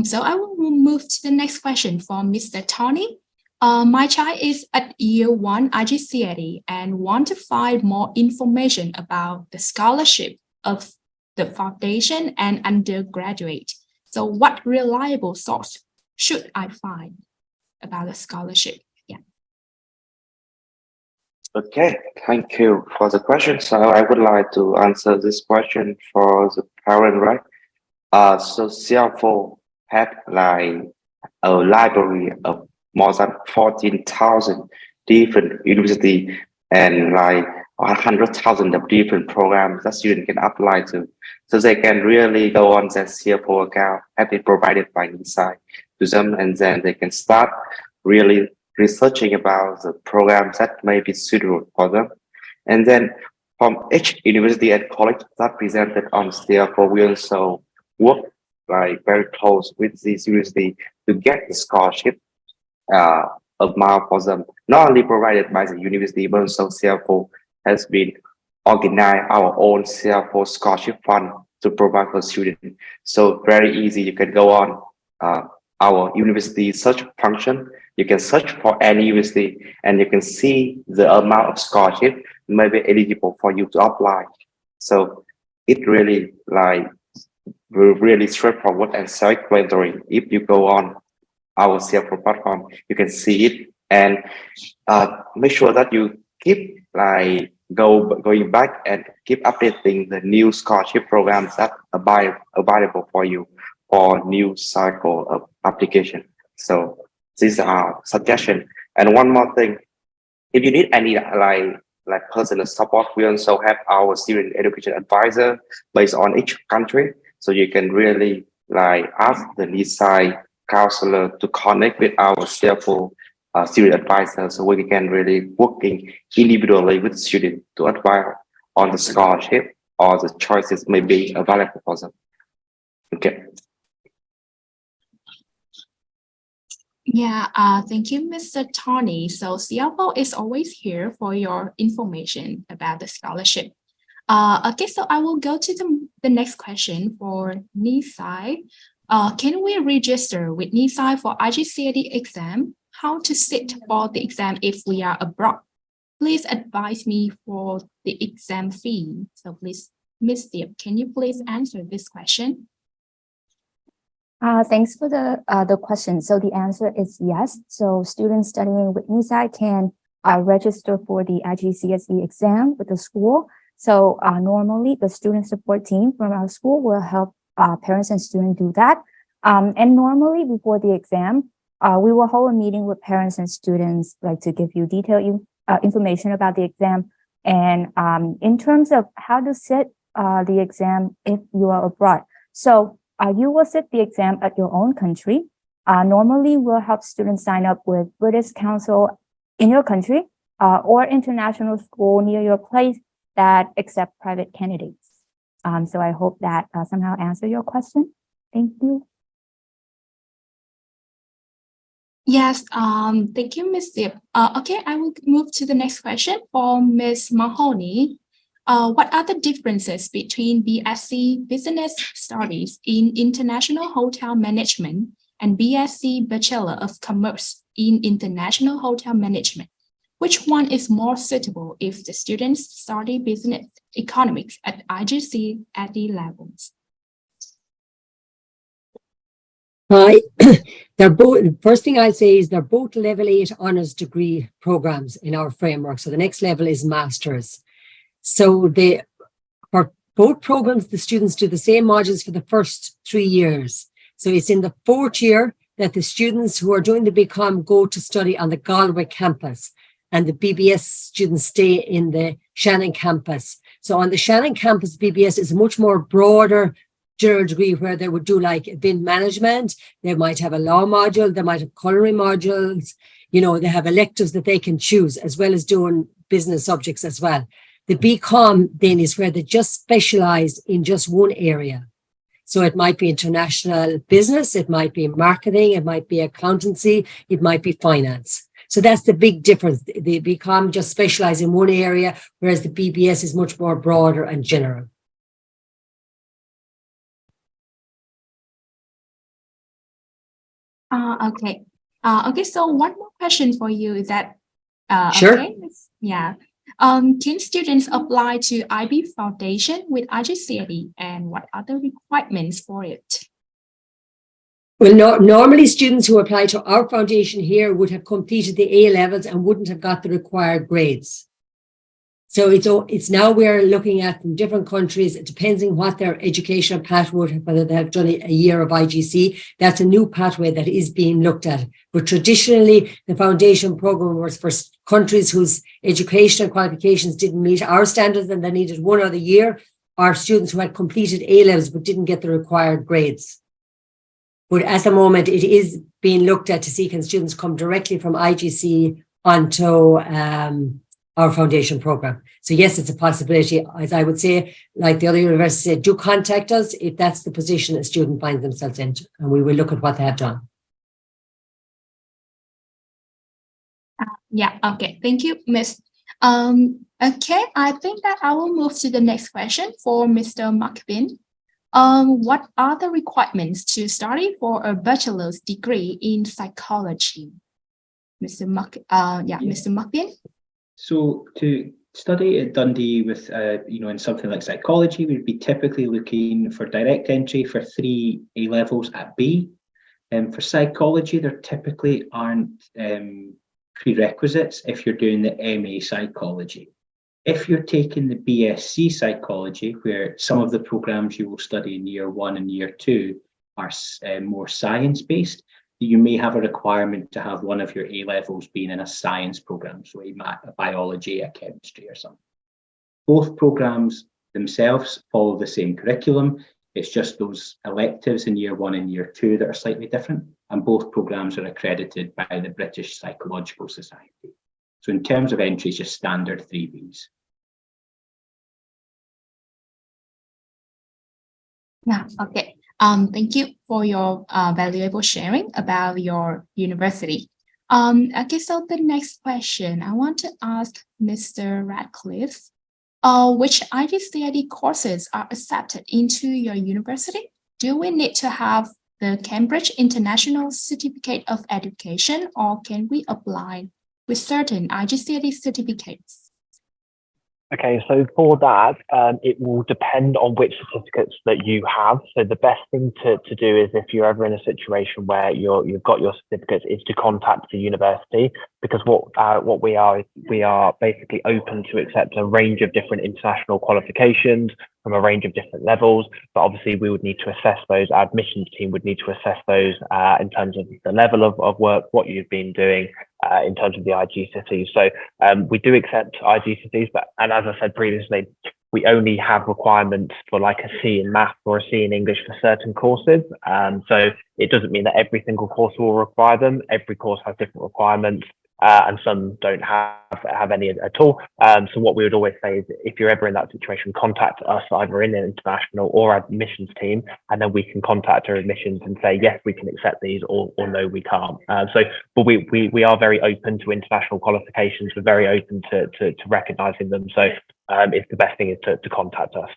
So I will move to the next question from Mr. Tony. My child is at year 1 IGCSE and want to find more information about the scholarship of the foundation and undergraduate. So what reliable source should I find about the scholarship? Yeah. Okay, thank you for the question. So I would like to answer this question for the parent, right? So Cialfo had like a library of more than 14,000 different universities and like 100,000 of different programs that students can apply to. So they can really go on their Cialfo account have been provided by Nisai to them, and then they can start really researching about the programs that may be suitable for them. And then from each university and college that presented on Cialfo. We also work like very close with this university to get the scholarship uh, amount for them, not only provided by the university, but also Cialfo has been organized our own Cialfo scholarship fund to provide for students. So very easy, you can go on our university search function. You can search for any university and you can see the amount of scholarship may be eligible for you to apply. So it really really straightforward and self-explanatory. If you go on our Cialfo platform, you can see it and make sure that you keep going back and keep updating the new scholarship programs that are available for you for new cycle of application. So these are suggestions. And one more thing, if you need any personal support, we also have our student education advisor based on each country. So you can really ask the Nisai counselor to connect with our Cialfo student advisor, so we can really working individually with students to advise on the scholarship or the choices may be available for them. Okay. Yeah, thank you, Mr. Tony. So Cialfo is always here for your information about the scholarship. Okay, so I will go to the next question for Nisai. Can we register with Nisai for IGCSE exam? How to sit for the exam if we are abroad? Please advise me for the exam fee. So please, Ms. Diep, can you please answer this question? Thanks for the question. So the answer is yes. So students studying with Nisai can register for the IGCSE exam with the school. So normally the student support team from our school will help parents and students do that. And normally before the exam, we will hold a meeting with parents and students to give you detailed information about the exam. And in terms of how to sit the exam if you are abroad. So you will sit the exam at your own country. Normally, we'll help students sign up with British Council in your country or international school near your place that accept private candidates. So I hope that somehow answered your question. Thank you. Yes, thank you, Ms. Diep. Okay, I will move to the next question for Ms. Mahoney. What are the differences between BSc Business Studies in International Hotel Management and BSc Bachelor of Commerce in International Hotel Management? Which one is more suitable if the students study business economics at IGCSE levels? They're both, first thing I'd say is they're both level 8 honors degree programs in our framework. So the next level is master's. So for both programs, the students do the same modules for the first 3 years. So it's in the 4th year that the students who are doing the BCom go to study on the Galway campus, and the BBS students stay in the Shannon campus. So on the Shannon campus, BBS is a much more broader general degree where they would do event management. They might have a law module, they might have culinary modules, they have electives that they can choose, as well as doing business subjects as well. The BCom then is where they just specialize in just one area. So it might be international business, it might be marketing, it might be accountancy, it might be finance. So that's the big difference. The BCom just specialize in one area, whereas the BBS is much more broader and general. Okay. Okay, so one more question for you is that, Sure. Okay, yeah. Can students apply to IB Foundation with IGCSE, and what are the requirements for it? Well, normally students who apply to our foundation here would have completed the A levels and wouldn't have got the required grades. So it's now we're looking at from different countries. It depends on what their educational pathway would have, whether they have done a year of IGC. That's a new pathway that is being looked at. But traditionally, the foundation program was for countries whose educational qualifications didn't meet our standards and they needed one other year, or students who had completed A levels but didn't get the required grades. But at the moment, it is being looked at to see can students come directly from IGC onto our foundation program. So yes, it's a possibility. As I would say, like the other universities said, do contact us if that's the position a student finds themselves in, and we will look at what they have done. Yeah, okay. Thank you, Miss. Okay, I think that I will move to the next question for Mr. McBean. What are the requirements to study for a bachelor's degree in psychology? Mr. Mr. McBean. So to study at Dundee with, in something like psychology, we'd be typically looking for direct entry for 3 A levels at B. And for psychology, there typically aren't prerequisites if you're doing the MA psychology. If you're taking the BSc psychology, where some of the programs you will study in year 1 and year 2 are more science-based, you may have a requirement to have one of your A levels being in a science program, so a biology, a chemistry or something. Both programs themselves follow the same curriculum. It's just those electives in year 1 and year 2 that are slightly different, and both programs are accredited by the British Psychological Society. So in terms of entry, it's just standard 3 Bs. Yeah, okay. Thank you for your valuable sharing about your university. Okay, so the next question I want to ask Mr. Radcliffe, which IGCSE courses are accepted into your university? Do we need to have the Cambridge International Certificate of Education, or can we apply with certain IGCSE certificates? Okay, so for that, it will depend on which certificates that you have. So the best thing to do is, if you're ever in a situation where you've got your certificates, is to contact the university, because what we are is we are basically open to accept a range of different international qualifications from a range of different levels. But obviously we would need to assess those. Our admissions team would need to assess those in terms of the level of work, what you've been doing in terms of the IGCSEs. So we do accept IGCSEs, and as I said previously, we only have requirements for like a C in math or a C in English for certain courses. So it doesn't mean that every single course will require them. Every course has different requirements. And some don't have any at all. So what we would always say is, if you're ever in that situation, contact us either in an international or admissions team, and then we can contact our admissions and say, yes, we can accept these, or no, we can't. But we are very open to international qualifications. We're very open to recognizing them. So it's the best thing is to contact us.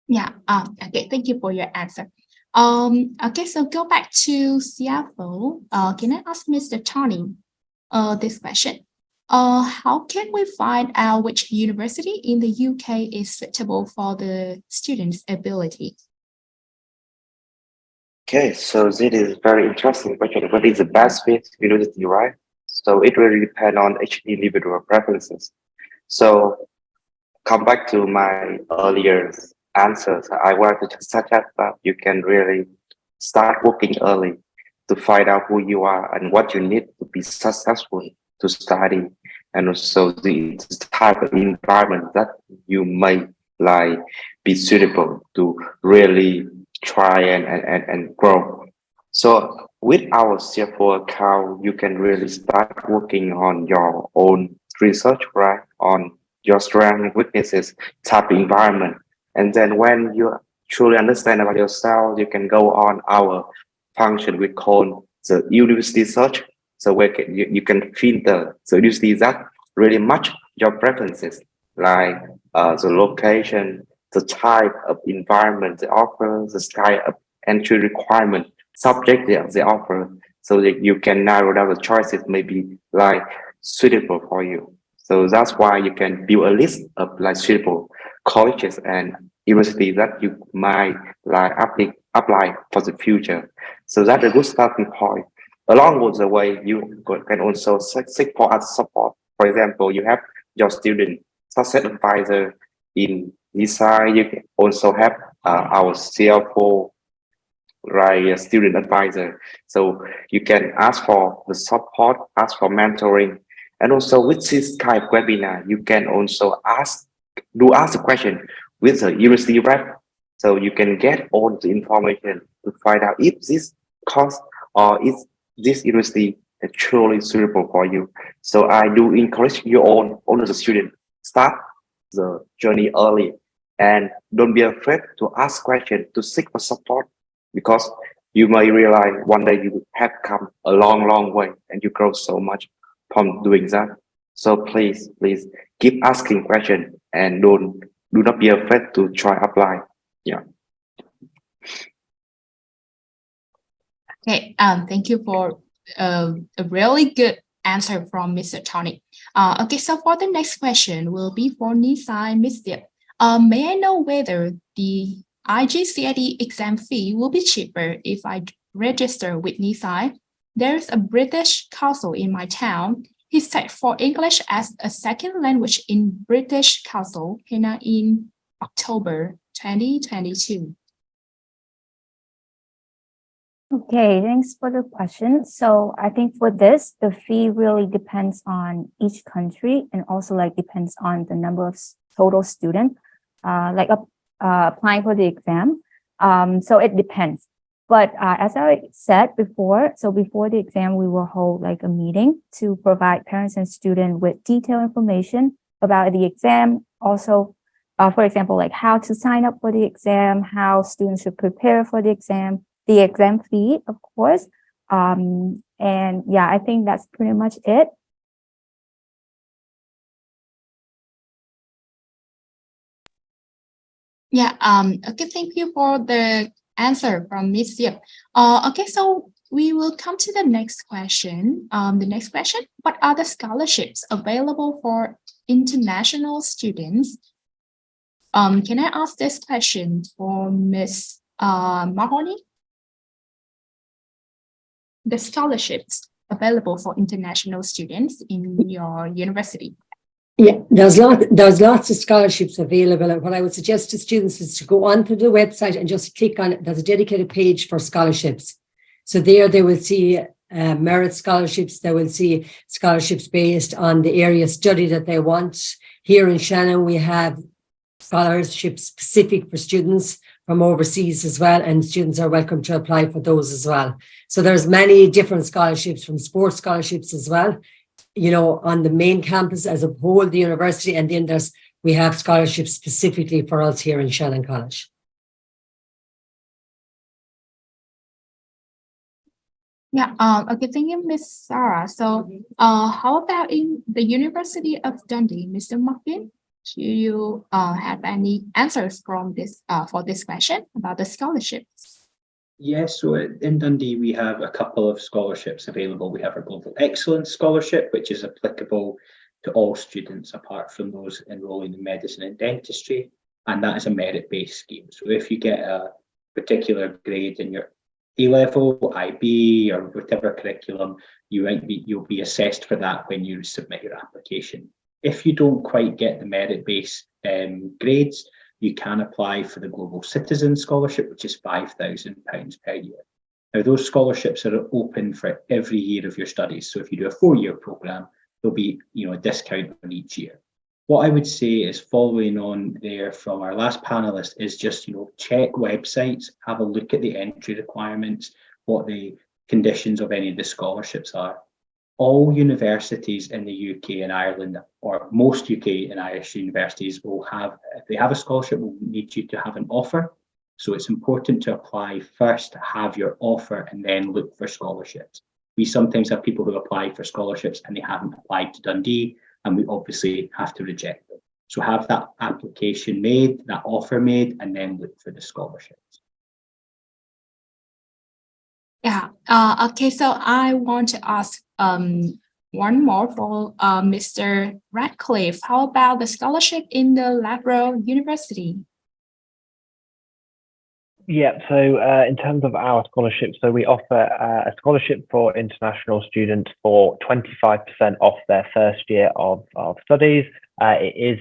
Yeah, okay, thank you for your answer. Okay, so go back to Cialfo. Can I ask Mr. Tony this question? How can we find out which university in the UK is suitable for the student's ability? Okay, so this is very interesting question. What is the best fit university, right? So it really depends on each individual preferences. So come back to my earlier answers. I wanted to suggest that you can really start working early to find out who you are and what you need to be successful to study, and also the type of environment that you may like be suitable to really try and grow. So with our Cialfo account, you can really start working on your own research, right? On your strengths, weaknesses, type of environment. And then when you truly understand about yourself, you can go on our function we call the university search. So where you can filter the university that really match your preferences, like the location, the type of environment they offer, the type of entry requirement, subject they offer, so that you can narrow down the choices maybe like suitable for you. So that's why you can build a list of like suitable colleges and universities that you might like apply for the future. So that's a good starting point. Along with the way, you can also seek for other support. For example, you have your student success advisor in Nisai. You can also have our Cialfo, right, student advisor. So you can ask for the support, ask for mentoring. And also with this kind of webinar, you can also ask the question with the university rep. So you can get all the information to find out if this course or if this university truly suitable for you. So I do encourage you all as a student, start the journey early and don't be afraid to ask questions, to seek for support, because you may realize one day you have come a long, long way and you grow so much from doing that. So please keep asking questions and do not be afraid to try apply. Yeah. Okay, thank you for a really good answer from Mr. Tony. Okay, so for the next question will be for Nisai Miss Diep. May I know whether the IGCSE exam fee will be cheaper if I register with Nisai? There's a British council in my town. He said for English as a second language in British Council in October 2022. Okay, thanks for the question. So I think for this, the fee really depends on each country and also like depends on the number of total students applying for the exam. So it depends. But as I said before, so before the exam, we will hold like a meeting to provide parents and students with detailed information about the exam. Also, for example, like how to sign up for the exam, how students should prepare for the exam fee, of course. And yeah, I think that's pretty much it. Yeah, okay, thank you for the answer from Miss Diep. Okay, so we will come to the next question. The next question, what are the scholarships available for international students? Can I ask this question for Miss Mahoney? The scholarships available for international students in your university. Yeah, there's lots of scholarships available. And what I would suggest to students is to go onto the website and just click on it. There's a dedicated page for scholarships. So there they will see merit scholarships. They will see scholarships based on the area of study that they want. Here in Shannon, we have scholarships specific for students from overseas as well, and students are welcome to apply for those as well. So there's many different scholarships, from sports scholarships as well, you know, on the main campus as a whole, the university, and then we have scholarships specifically for us here in Shannon College. Yeah, okay, thank you, Miss Sarah. So how about in the University of Dundee, Mr. Muffin? Do you have any answers from this for this question about the scholarships? Yes, so in Dundee, we have a couple of scholarships available. We have our Global Excellence Scholarship, which is applicable to all students apart from those enrolling in medicine and dentistry, and that is a merit-based scheme. So if you get a particular grade in your A-level, IB, or whatever curriculum, you'll be assessed for that when you submit your application. If you don't quite get the merit-based grades, you can apply for the Global Citizen Scholarship, which is £5,000 per year. Now, those scholarships are open for every year of your studies. So if you do a 4-year program, there'll be a discount on each year. What I would say is, following on there from our last panelist, is just check websites, have a look at the entry requirements, what the conditions of any of the scholarships are. All universities in the UK and Ireland, or most UK and Irish universities, will have, if they have a scholarship, will need you to have an offer. So it's important to apply first, have your offer, and then look for scholarships. We sometimes have people who apply for scholarships and they haven't applied to Dundee, and we obviously have to reject them. So have that application made, that offer made, and then look for the scholarships. Yeah, okay, so I want to ask one more for Mr. Radcliffe. How about the scholarship in the Loughborough University? Yeah, so in terms of our scholarship, so we offer a scholarship for international students for 25% off their first year of studies. It is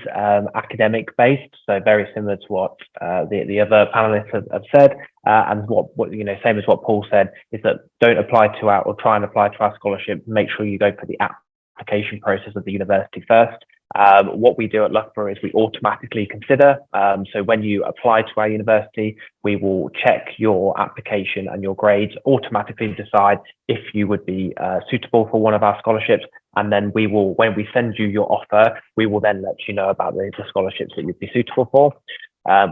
academic based, so very similar to what the other panelists have said. And what same as what Paul said, is that don't apply to our, or try and apply to our scholarship. Make sure you go for the application process of the university first. What we do at Loughborough is we automatically consider. So when you apply to our university, we will check your application and your grades, automatically decide if you would be suitable for one of our scholarships. And then we will, when we send you your offer, we will then let you know about the scholarships that you'd be suitable for.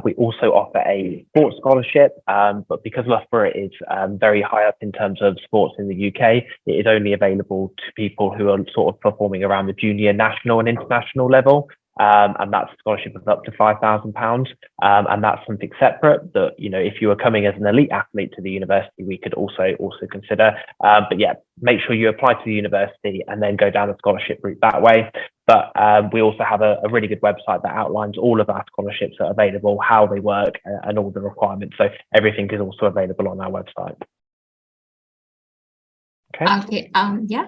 We also offer a sports scholarship, but because Loughborough is very high up in terms of sports in the UK, it is only available to people who are sort of performing around the junior national and international level. And that's a scholarship of up to £5,000. And that's something separate that, you know, if you were coming as an elite athlete to the university, we could also consider. But yeah, make sure you apply to the university and then go down the scholarship route that way. But we also have a really good website that outlines all of our scholarships that are available, how they work, and all the requirements. So everything is also available on our website. Okay. Yeah.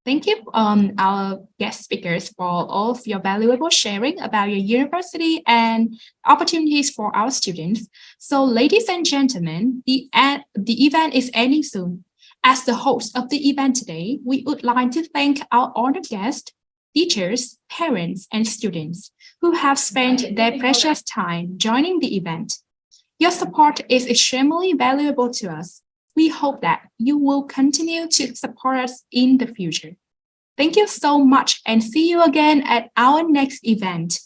Thank you, our guest speakers, for all of your valuable sharing about your university and opportunities for our students. So, ladies and gentlemen, the event is ending soon. As the host of the event today, we would like to thank our honored guests, teachers, parents, and students who have spent their precious time joining the event. Your support is extremely valuable to us. We hope that you will continue to support us in the future. Thank you so much and see you again at our next event.